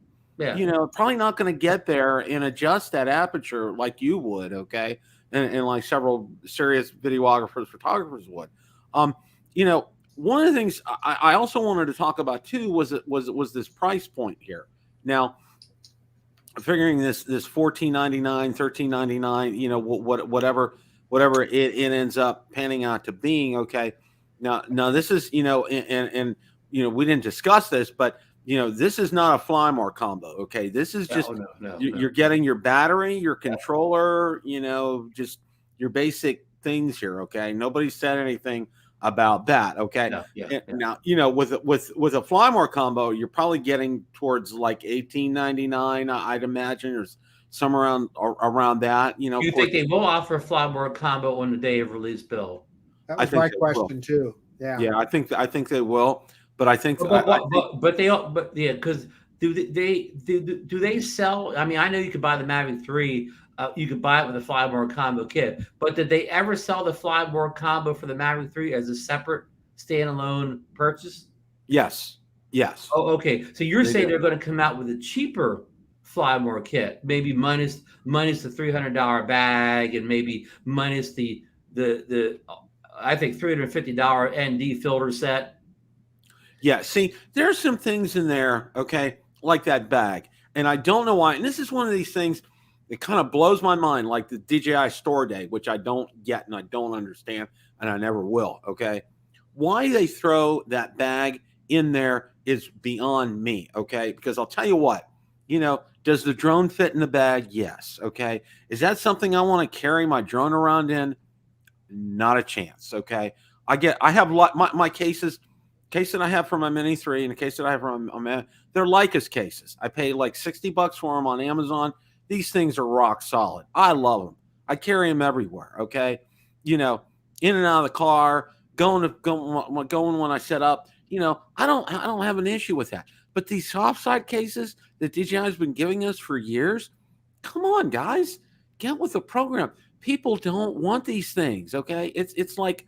probably not going to get there and adjust that aperture like you would, okay, and like several serious videographers, photographers would. One of the things I also wanted to talk about too was this price point here. Now, figuring this $14.99, $13.99, whatever it ends up panning out to being, okay. Now this is, and we didn't discuss this, but this is not a fly more combo. Okay, this is just No. you're getting your battery, your controller, just your basic things here. Okay, nobody said anything about that. Okay, now with a fly more combo, you're probably getting towards like $18.99. I'd imagine, or somewhere around that. Do you think they will offer a fly more combo on the day of release, Bill? That was my question too. Yeah, I think they will, but I think, because do they sell? I mean, I know you could buy the Mavic 3. You could buy it with a fly more combo kit, but did they ever sell the fly more combo for the Mavic 3 as a separate standalone purchase? Yes. Oh, okay. So you're saying they're going to come out with a cheaper fly more kit, maybe minus the $300 bag, and maybe minus the I think $350 ND filter set. Yeah, see, there's some things in there, okay, like that bag, and I don't know why. And this is one of these things that kind of blows my mind, like the DJI Store Day, which I don't get and I don't understand, and I never will. Okay, why they throw that bag in there is beyond me. Okay, because I'll tell you what, does the drone fit in the bag? Yes. Okay, is that something I want to carry my drone around in? Not a chance. Okay, I have my cases. Case that I have for my Mini 3 and the case that I have from they're Leicas cases. I pay like $60 for them on Amazon. These things are rock solid. I love them. I carry them everywhere. Okay, in and out of the car, going when I set up. I don't have an issue with that. But these soft side cases that DJI has been giving us for years, come on, guys, get with the program. People don't want these things. Okay, it's like,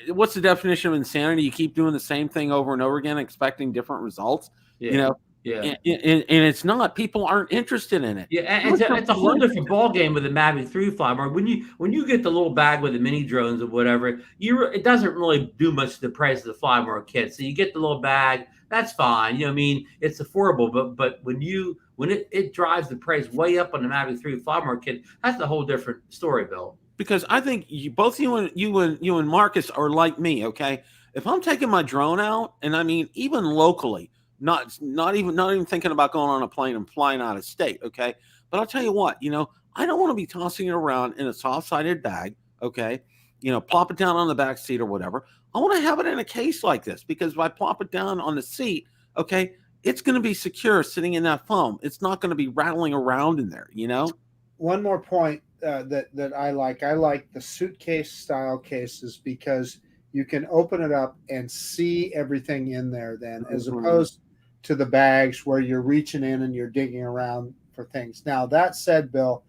what's the definition of insanity? You keep doing the same thing over and over again, expecting different results. And it's not. People aren't interested in it. Yeah, and it's a whole different ball game with the Mavic 3 fly. Mark, when you get the little bag with the mini drones or whatever, it doesn't really do much to the price of the fly more kit. So you get the little bag, that's fine. It's affordable. But when it drives the price way up on the Mavic 3 fly more kit, that's a whole different story, Bill. Because I think both you and Marcus are like me. Okay, if I'm taking my drone out, and I mean even locally, not even thinking about going on a plane and flying out of state. Okay, but I'll tell you what, I don't want to be tossing it around in a soft-sided bag. Okay, plop it down on the back seat or whatever. I want to have it in a case like this, because if I plop it down on the seat, okay, it's going to be secure sitting in that foam. It's not going to be rattling around in there. One more point. That I like the suitcase style cases, because you can open it up and see everything in there then, as opposed to the bags where you're reaching in and you're digging around for things. Now, that said, Bill,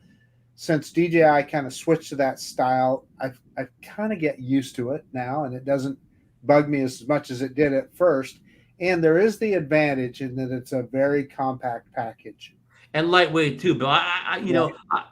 since DJI kind of switched to that style, I kind of get used to it now, and it doesn't bug me as much as it did at first. And there is the advantage in that it's a very compact package. And lightweight too, Bill. I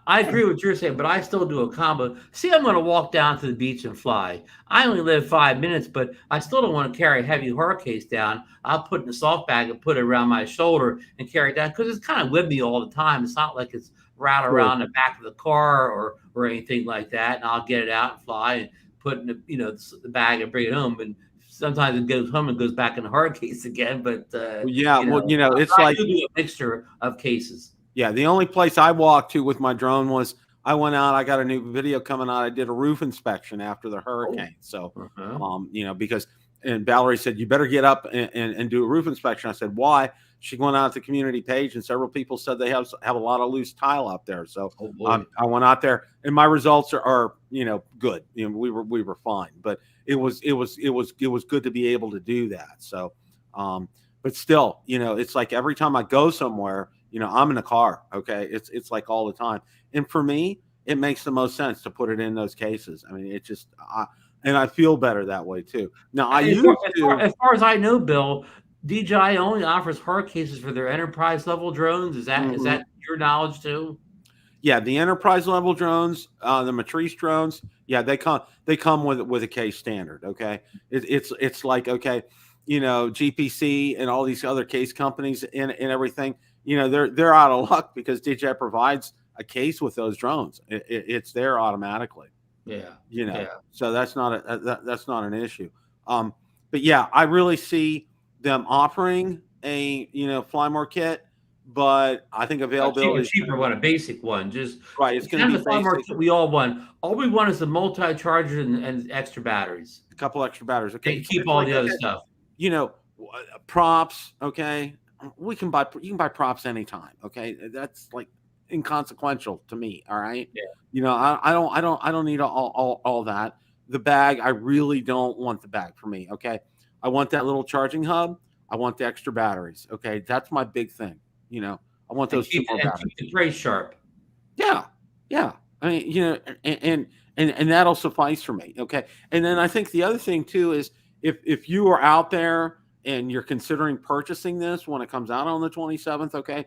agree with what you're saying, but I still do a combo. See, I'm going to walk down to the beach and fly. I only live 5 minutes, but I still don't want to carry a heavy hard case down. I'll put it in a soft bag and put it around my shoulder and carry it down, because it's kind of with me all the time. It's not like it's rattled around the back of the car or anything like that. And I'll get it out and fly and put it in the bag and bring it home. And sometimes it goes home and goes back in the hard case again. But it's like a mixture of cases. Yeah, the only place I walked to with my drone was I went out. I got a new video coming out. I did a roof inspection after the hurricane. So, because Valerie said you better get up and do a roof inspection. I said, why? She went out to the community page, and several people said they have a lot of loose tile out there. So I went out there, and my results are good. We were fine, but it was good to be able to do that. So, but still, it's like every time I go somewhere, I'm in a car. Okay, it's like all the time, and for me, it makes the most sense to put it in those cases. I mean, it just and I feel better that way too. Now, as far as I know, Bill, DJI only offers hard cases for their enterprise level drones. Is that your knowledge too? Yeah, the enterprise level drones, the Matrice drones, yeah, they come with a case standard. Okay, it's like, okay, GPC and all these other case companies and everything, they're out of luck because DJI provides a case with those drones. It's there automatically. Yeah. So that's not an issue. But yeah, I really see them offering a fly more kit, but I think availability A cheaper one, a basic one. Just right. It's going to kind be of the fly basic. market we all want. All we want is the multi-charger and extra batteries. A couple extra batteries. Okay, They keep all the other stuff. Props. Okay, you can buy props anytime. Okay, that's like inconsequential to me. All right. Yeah. I don't need all that. The bag, I really don't want the bag for me. Okay, I want that little charging hub. I want the extra batteries. Okay, that's my big thing. I want those two more batteries. Keep the tray sharp. Yeah, yeah. I mean, and that'll suffice for me. Okay, and then I think the other thing too is if you are out there and you're considering purchasing this when it comes out on the 27th, okay,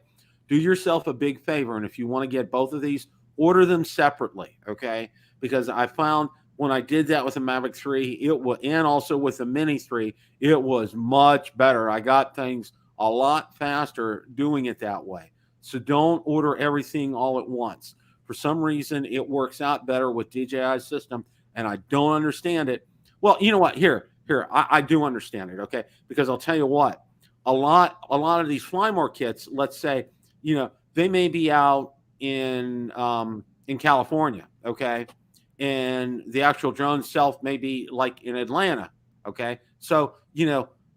do yourself a big favor, and if you want to get both of these, order them separately. Okay, because I found when I did that with the Mavic 3, and also with the Mini 3, it was much better. I got things a lot faster doing it that way. So don't order everything all at once. For some reason, it works out better with DJI's system, and I don't understand it. Well, you know what? Here, I do understand it, okay? Because I'll tell you what, a lot of these Flymore kits, let's say, they may be out in California, okay? And the actual drone itself may be like in Atlanta, okay? So,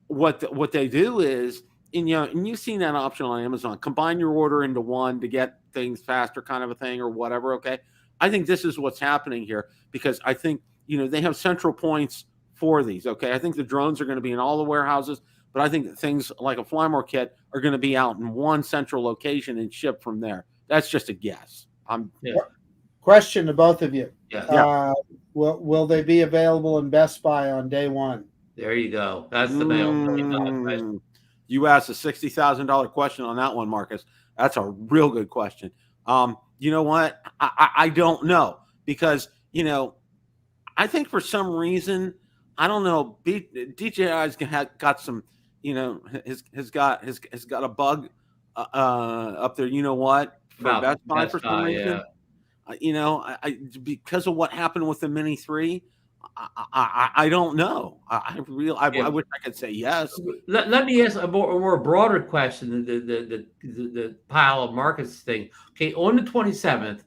what they do is, and you've seen that option on Amazon, combine your order into one to get things faster kind of a thing or whatever, okay? I think this is what's happening here because I think, they have central points for these, okay? I think the drones are going to be in all the warehouses, but I think that things like a Flymore kit are going to be out in one central location and shipped from there. That's just a guess. Question to both of you. Yeah. Will they be available in Best Buy on day one? There you go. That's the mail. You asked a $60,000 question on that one, Marcus. That's a real good question. You know what? I don't know because, I think for some reason, I don't know, DJI's got some, has got a bug up there. You know what? For Best Buy for some reason. Yeah. Because of what happened with the Mini 3, I don't know. I wish I could say yes. Let me ask a more broader question. The pile of markets thing. Okay, on the 27th,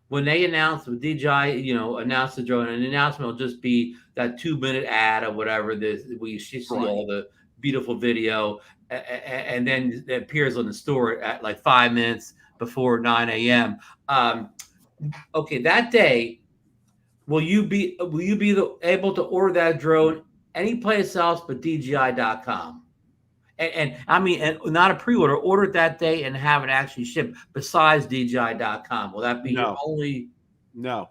when they announced with DJI, announced the drone, and the announcement will just be that 2-minute ad or whatever. We see all the beautiful video, and then it appears on the store at like 5 minutes before 9 a.m. Okay, that day. Will you be able to order that drone any place else but DJI.com? And I mean, and not a pre-order, order it that day and have it actually shipped besides DJI.com. Will that be your only? No.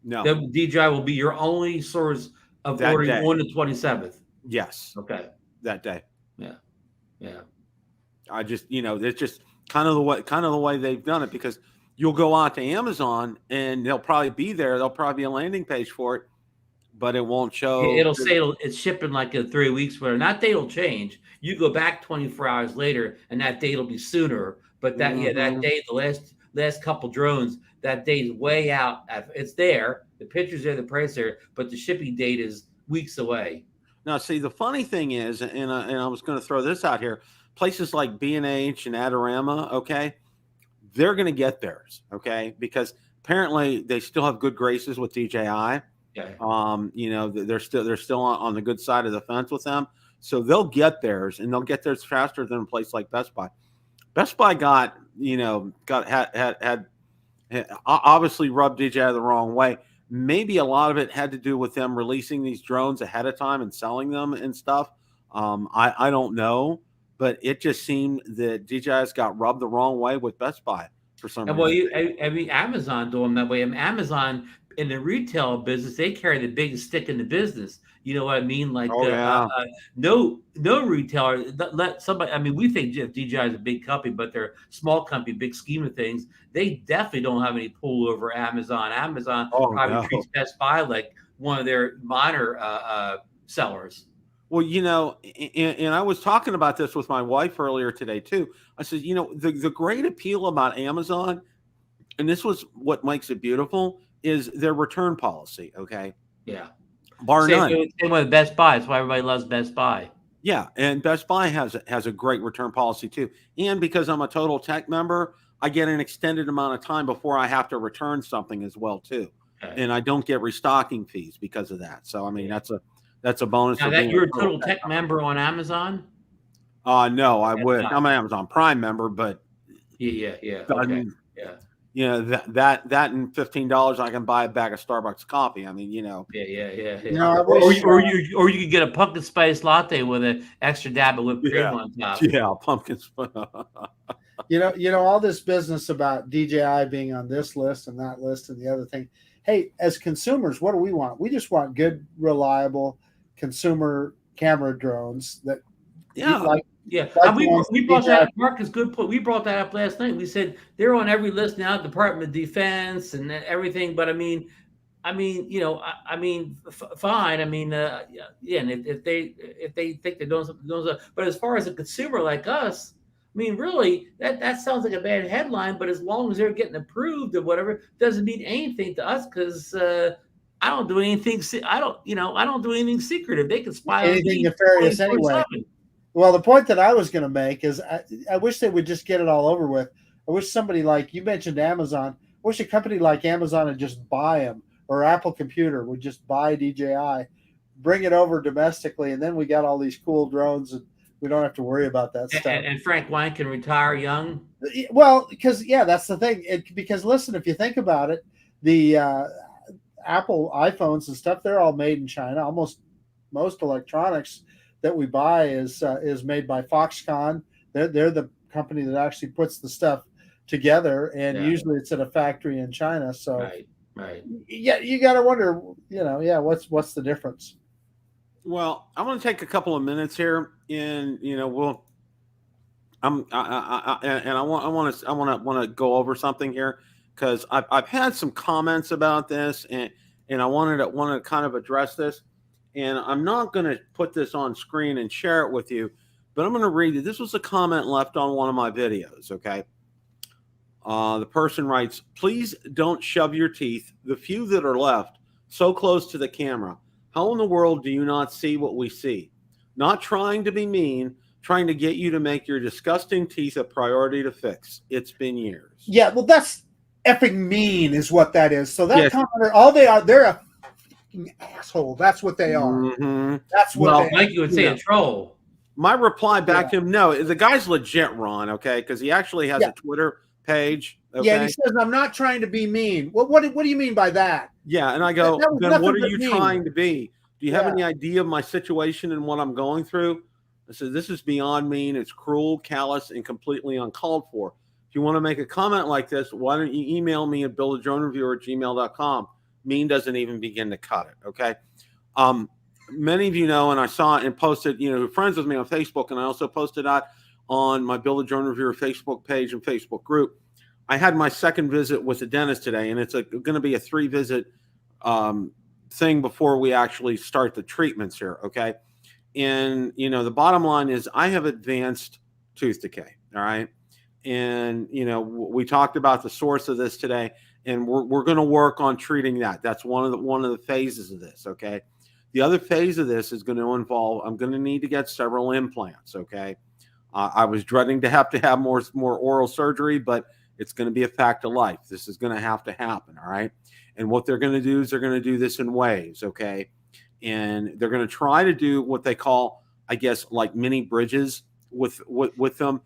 DJI will be your only source of that ordering day. on the 27th. Yes. Okay. That day. Yeah. I just, it's just kind of the way they've done it because you'll go out to Amazon and they'll probably be there. There'll probably be a landing page for it, but it won't show. It'll say it's shipping like in 3 weeks, where that date will change. You go back 24 hours later, and that date will be sooner. But that that date, the last couple drones, that date is way out. It's there, the picture's there, the price there, but the shipping date is weeks away. Now, see, the funny thing is, and I was going to throw this out here, places like B&H and Adorama, okay, they're going to get theirs, okay, because apparently they still have good graces with DJI. Yeah. They're still on the good side of the fence with them, so they'll get theirs, and they'll get theirs faster than a place like Best Buy. Best Buy had obviously rubbed DJI the wrong way. Maybe a lot of it had to do with them releasing these drones ahead of time and selling them and stuff. I don't know. But it just seemed that DJI's got rubbed the wrong way with Best Buy for some reason. Well, Amazon doing that way. Amazon in the retail business, they carry the biggest stick in the business. You know what I mean? Like, no retailer let somebody. I mean, we think DJI is a big company, but they're a small company, big scheme of things. They definitely don't have any pull over Amazon. Amazon probably treats Best Buy like one of their minor sellers. Well, and I was talking about this with my wife earlier today, too. I said, the great appeal about Amazon, and this was what makes it beautiful, is their return policy, okay? Yeah. Bar none. Same with Best Buy. That's why everybody loves Best Buy. Yeah, and Best Buy has a great return policy too. And because I'm a Total Tech member, I get an extended amount of time before I have to return something as well too. Okay. And I don't get restocking fees because of that. So I mean, that's a bonus Now for that being you're a a Total Tech member on Amazon? No, I That's would. not. I'm an Amazon Prime member, but Yeah. Okay. Yeah. you know that and $15 I can buy a bag of Starbucks coffee. I mean, you know. Yeah. You know, I Or wish, you could get a pumpkin spice latte with an extra dab of whipped cream on top. Yeah, pumpkin spice. you know, all this business about DJI being on this list and that list and the other thing. Hey, as consumers, what do we want? We just want good, reliable consumer camera drones that Yeah. Yeah, Like and we the brought DJI that up. Marcus, good point. We brought that up last night. We said they're on every list now, Department of Defense and everything. But I mean, you know, fine. I mean, yeah. And if they think they're doing something, but as far as a consumer like us, I mean, really, that sounds like a bad headline. But as long as they're getting approved or whatever, doesn't mean anything to us because I don't do anything. I don't do anything secretive. They can spy on anything me nefarious anyway. 24/7. Well, the point that I was going to make is I wish they would just get it all over with. I wish somebody like you mentioned Amazon. I wish a company like Amazon would just buy them, or Apple Computer would just buy DJI, bring it over domestically, and then we got all these cool drones, and we don't have to worry about that stuff. And Frank Wine can retire young. Well, because that's the thing. Because listen, if you think about it, the Apple iPhones and stuff, they're all made in China. Almost most electronics that we buy is made by Foxconn. They're the company that actually puts the stuff together, and usually it's at a factory in China. So right. Yeah, you got to wonder, what's the difference? Well, I'm going to take a couple of minutes here, and I want to go over something here because I've had some comments about this, and I wanted to kind of address this. And I'm not going to put this on screen and share it with you, but I'm going to read it. This was a comment left on one of my videos, okay? The person writes, "Please don't shove your teeth, the few that are left, so close to the camera. How in the world do you not see what we see? Not trying to be mean, trying to get you to make your disgusting teeth a priority to fix. It's been years." Yeah, well, that's effing mean is what that is. So that commenter, all they are, they're a asshole. That's what they are. Mm-hmm. That's what like you would say, a troll. My reply back to him, no, the guy's legit, Ron, okay? Because he actually has a Twitter page. Okay? Yeah, and he says, "I'm not trying to be mean." Well, what do you mean by that? Yeah, and I go, then what are you trying to be? Do you have any idea of my situation and what I'm going through? I said, this is beyond mean. It's cruel, callous, and completely uncalled for. If you want to make a comment like this, why don't you email me at buildadronereviewer@gmail.com. Mean doesn't even begin to cut it, okay? Many of you know, and I saw it and posted, friends with me on Facebook, and I also posted that on my Build a Drone Reviewer Facebook page and Facebook group. I had my second visit with the dentist today, and it's going to be a 3-visit thing before we actually start the treatments here, okay? And, the bottom line is I have advanced tooth decay, all right? And, we talked about the source of this today, and we're going to work on treating that. That's one of the phases of this, okay? The other phase of this is going to involve, I'm going to need to get several implants, okay? I was dreading to have more oral surgery, but it's going to be a fact of life. This is going to have to happen, all right? And what they're going to do is they're going to do this in waves, okay? And they're going to try to do what they call, I guess, like mini bridges with them,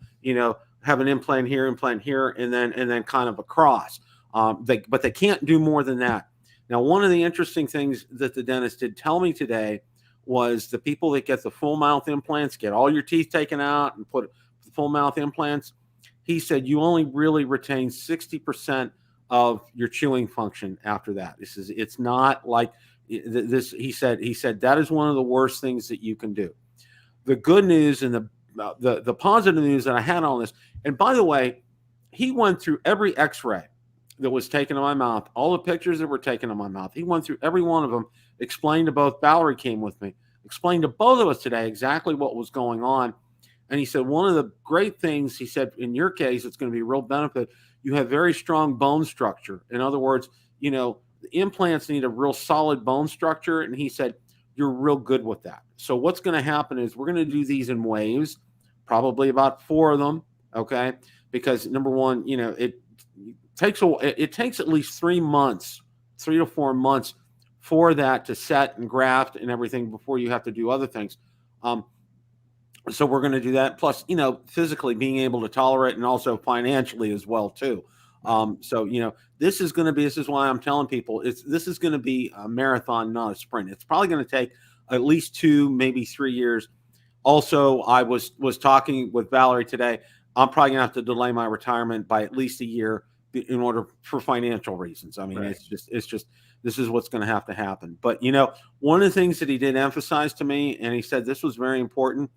have an implant here, and then kind of across. But they can't do more than that. Now, one of the interesting things that the dentist did tell me today was the people that get the full mouth implants, get all your teeth taken out and put full mouth implants. He said you only really retain 60% of your chewing function after that. It's not like this. He said that is one of the worst things that you can do. The good news and the positive news that I had on this, and by the way, he went through every X-ray that was taken in my mouth, all the pictures that were taken in my mouth. He went through every one of them, explained to both. Valerie came with me, explained to both of us today exactly what was going on. And he said, one of the great things, he said, in your case, it's going to be a real benefit. You have very strong bone structure. In other words, the implants need a real solid bone structure. And he said, you're real good with that. So what's going to happen is we're going to do these in waves, probably about 4 of them. Okay. Because number one, it takes at least 3 months, 3 to 4 months for that to set and graft and everything before you have to do other things. So we're going to do that. Plus, physically being able to tolerate and also financially as well too. So, this is why I'm telling people this is going to be a marathon, not a sprint. It's probably going to take at least 2, maybe 3 years. Also, I was talking with Valerie today. I'm probably gonna have to delay my retirement by at least a year in order for financial reasons. I mean, Right. it's just this is what's going to have to happen. But one of the things that he did emphasize to me, and he said this was very important.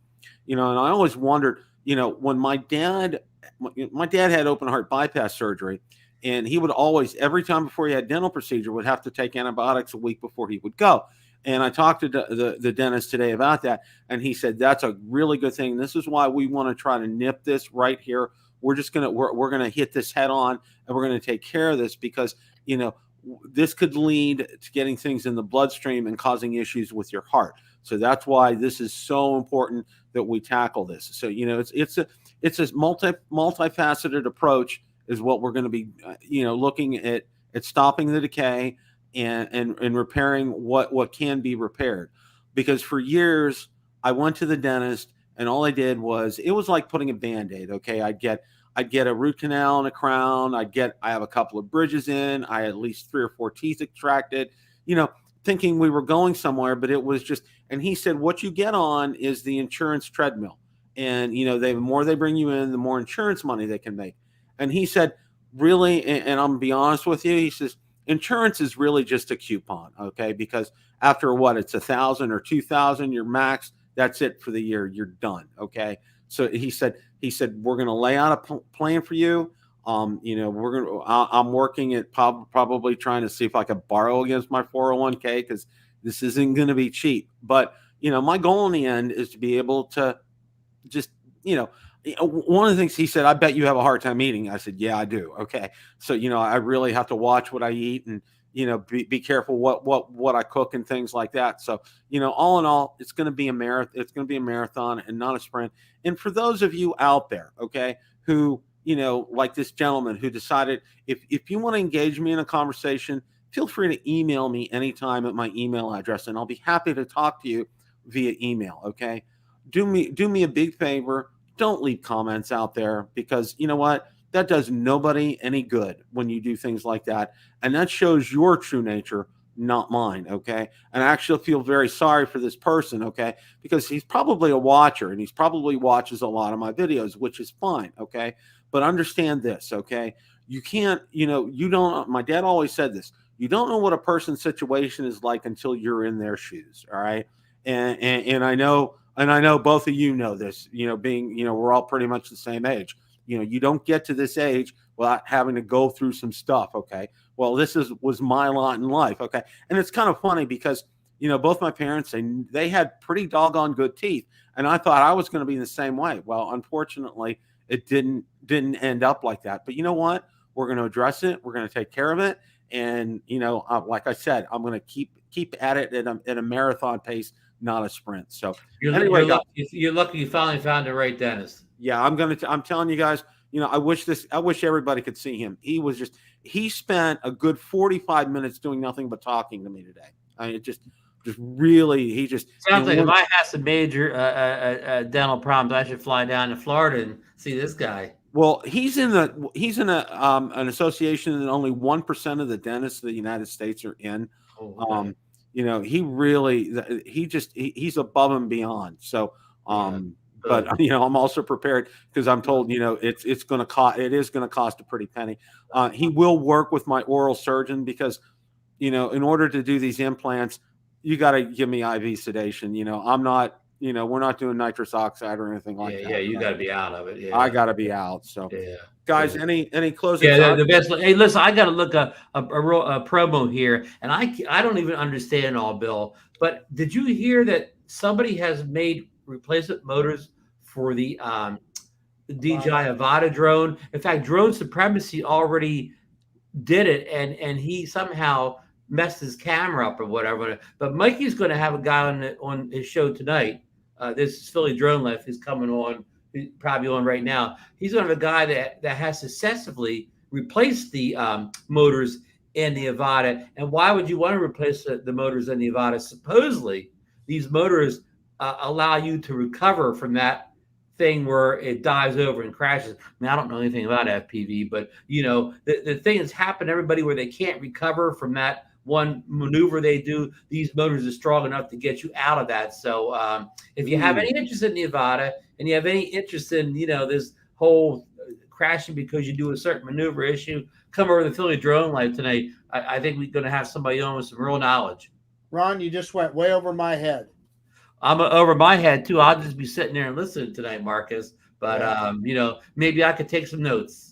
And I always wondered, when my dad had open heart bypass surgery, and he would always, every time before he had dental procedure, would have to take antibiotics a week before he would go. And I talked to the dentist today about that, and he said that's a really good thing. This is why we want to try to nip this right here. We're gonna hit this head on, and we're gonna take care of this because this could lead to getting things in the bloodstream and causing issues with your heart. So that's why this is so important that we tackle this. So it's a multifaceted approach is what we're going to be looking at stopping the decay and repairing what can be repaired. Because for years I went to the dentist and all I did was, it was like putting a Band-Aid. Okay. I'd get a root canal and a crown. I have a couple of bridges in. I had at least 3 or 4 teeth extracted, thinking we were going somewhere, but it was just, and he said, what you get on is the insurance treadmill. And, the more they bring you in, the more insurance money they can make. And he said, really, and I'm gonna be honest with you, he says, insurance is really just a coupon. Okay. Because after it's 1,000 or 2,000, your max, that's it for the year. You're done. Okay. So he said, we're going to lay out a plan for you. I'm working at probably trying to see if I could borrow against my 401k, because this isn't going to be cheap. But, my goal in the end is to be able to just, one of the things he said, I bet you have a hard time eating. I said, yeah, I do. Okay. So, I really have to watch what I eat and, be careful what I cook and things like that. So, all in all, it's going to be a marathon. It's going to be a marathon and not a sprint. And for those of you out there, okay, who, like this gentleman who decided, if you want to engage me in a conversation, feel free to email me anytime at my email address, and I'll be happy to talk to you via email. Okay. Do me a big favor. Don't leave comments out there, because you know what? That does nobody any good when you do things like that. And that shows your true nature, not mine. Okay. And I actually feel very sorry for this person. Okay. Because he's probably a watcher and he's probably watches a lot of my videos, which is fine. Okay. But understand this. Okay. You can't, you don't, my dad always said this, you don't know what a person's situation is like until you're in their shoes. All right. And I know both of you know this, being, we're all pretty much the same age. You don't get to this age without having to go through some stuff. Okay. Well, this was my lot in life. Okay. And it's kind of funny because, both my parents, they had pretty doggone good teeth. And I thought I was going to be the same way. Well, unfortunately, it didn't end up like that. But you know what? We're going to address it. We're going to take care of it. And, like I said, I'm going to keep at it at a marathon pace, not a sprint. So you're lucky you finally found the right dentist. Yeah, I'm telling you guys, I wish everybody could see him. He spent a good 45 minutes doing nothing but talking to me today. I mean, just really, sounds like if I had some major dental problems, I should fly down to Florida and see this guy. Well, he's in an association that only 1% of the dentists of the United States are in. Oh, okay. He's above and beyond. So, but I'm also prepared because I'm told, it is going to cost a pretty penny. He will work with my oral surgeon because, in order to do these implants, you got to give me IV sedation. I'm not, we're not doing nitrous oxide or anything like that. Yeah, you got to be out of it. Yeah, I got to be out. So, guys, any closing? Yeah, the best. Hey, listen, I got to look a promo here, and I don't even understand all, Bill. But did you hear that somebody has made replacement motors for the DJI Avata drone? In fact, Drone Supremacy already did it, and he somehow messed his camera up or whatever. But Mikey's going to have a guy on his show tonight. This is Philly Drone Life. He's coming on, he's probably on right now. He's going to have a guy that has successfully replaced the motors in the Avata. And why would you want to replace the motors in the Avata? Supposedly, these motors allow you to recover from that thing where it dives over and crashes. I mean, I don't know anything about FPV, but the thing that's happened to everybody where they can't recover from that one maneuver they do, these motors are strong enough to get you out of that. So if you have any interest in the Avata and you have any interest in this whole crashing because you do a certain maneuver issue, come over to the Philly Drone Life tonight. I think we're going to have somebody on with some real knowledge. Ron, you just went way over my head. I'm over my head too. I'll just be sitting there and listening tonight, Marcus. But maybe I could take some notes.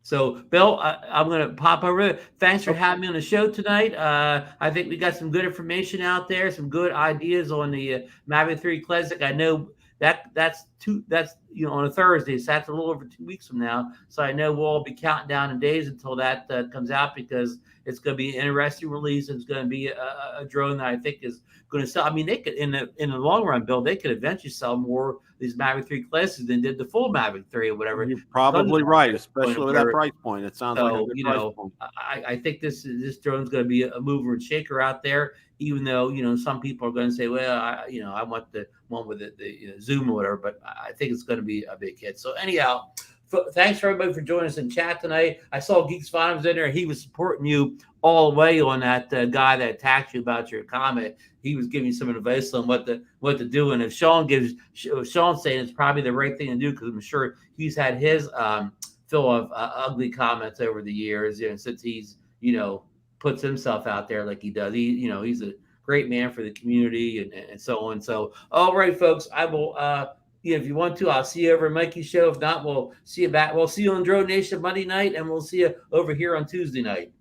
So, Bill, I'm going to pop over there. Thanks for having me on the show tonight. I think we got some good information out there, some good ideas on the Mavic 3 Classic. I know that's on a Thursday, so that's a little over 2 weeks from now. So I know we'll all be counting down in days until that comes out, because it's going to be an interesting release. It's going to be a drone that I think is going to sell. I mean, they could in the long run, Bill, they could eventually sell more of these Mavic 3 Classics than did the full Mavic 3 or whatever. You're probably right, especially with that price point. It sounds like a good price point. I think this drone's going to be a mover and shaker out there. Even though some people are going to say, well, I want the one with the Zoom or whatever, but I think it's going to be a big hit. So anyhow, thanks for everybody for joining us in chat tonight. I saw Geeks Bottoms in there. He was supporting you all the way on that guy that attacked you about your comment. He was giving you some advice on what to do. And if Sean's saying it's probably the right thing to do, because I'm sure he's had his fill of ugly comments over the years, since he's puts himself out there like he does. He's a great man for the community and so on. So, all right, folks, I will. If you want to, I'll see you over at Mikey's show. If not, we'll see you back. We'll see you on Drone Nation Monday night, and we'll see you over here on Tuesday night.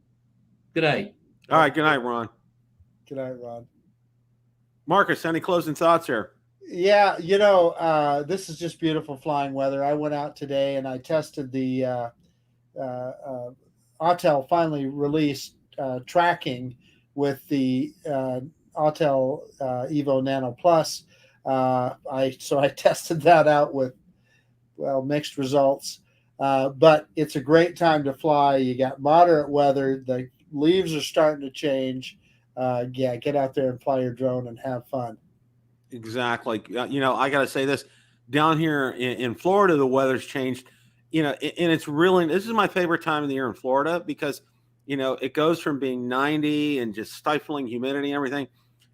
Good night. All right. Good night, Ron. Good night, Ron. Marcus, any closing thoughts here? Yeah, this is just beautiful flying weather. I went out today and I tested the Autel finally released tracking with the Autel Evo Nano Plus. I tested that out with mixed results, but it's a great time to fly. You got moderate weather. The leaves are starting to change. Get out there and fly your drone and have fun. Exactly. I got to say this, down here in Florida, the weather's changed, and it's really, this is my favorite time of the year in Florida, because it goes from being 90 and just stifling humidity and everything.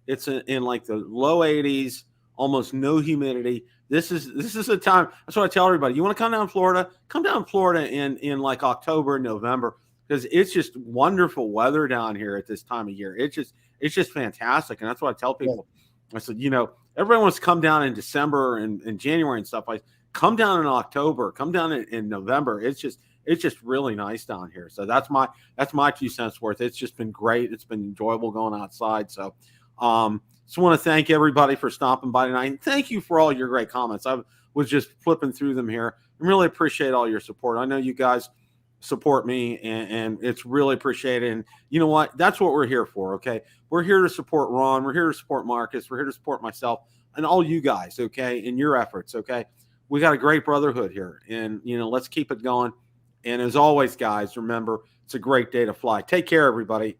It's in like the low 80s, almost no humidity. This is a time. That's what I tell everybody. You want to come down to Florida? Come down to Florida in like October and November, because it's just wonderful weather down here at this time of year. It's just fantastic. And that's what I tell people. I said, everyone wants to come down in December and January and stuff. Like, come down in October, come down in November. It's just really nice down here. So that's my 2 cents worth. It's just been great. It's been enjoyable going outside. So just want to thank everybody for stopping by tonight. And thank you for all your great comments. I was just flipping through them here and really appreciate all your support. I know you guys support me, and it's really appreciated. And you know what? That's what we're here for, okay? We're here to support Ron. We're here to support Marcus. We're here to support myself and all you guys, okay, in your efforts, okay? We got a great brotherhood here, and, let's keep it going. And as always, guys, remember, it's a great day to fly. Take care, everybody.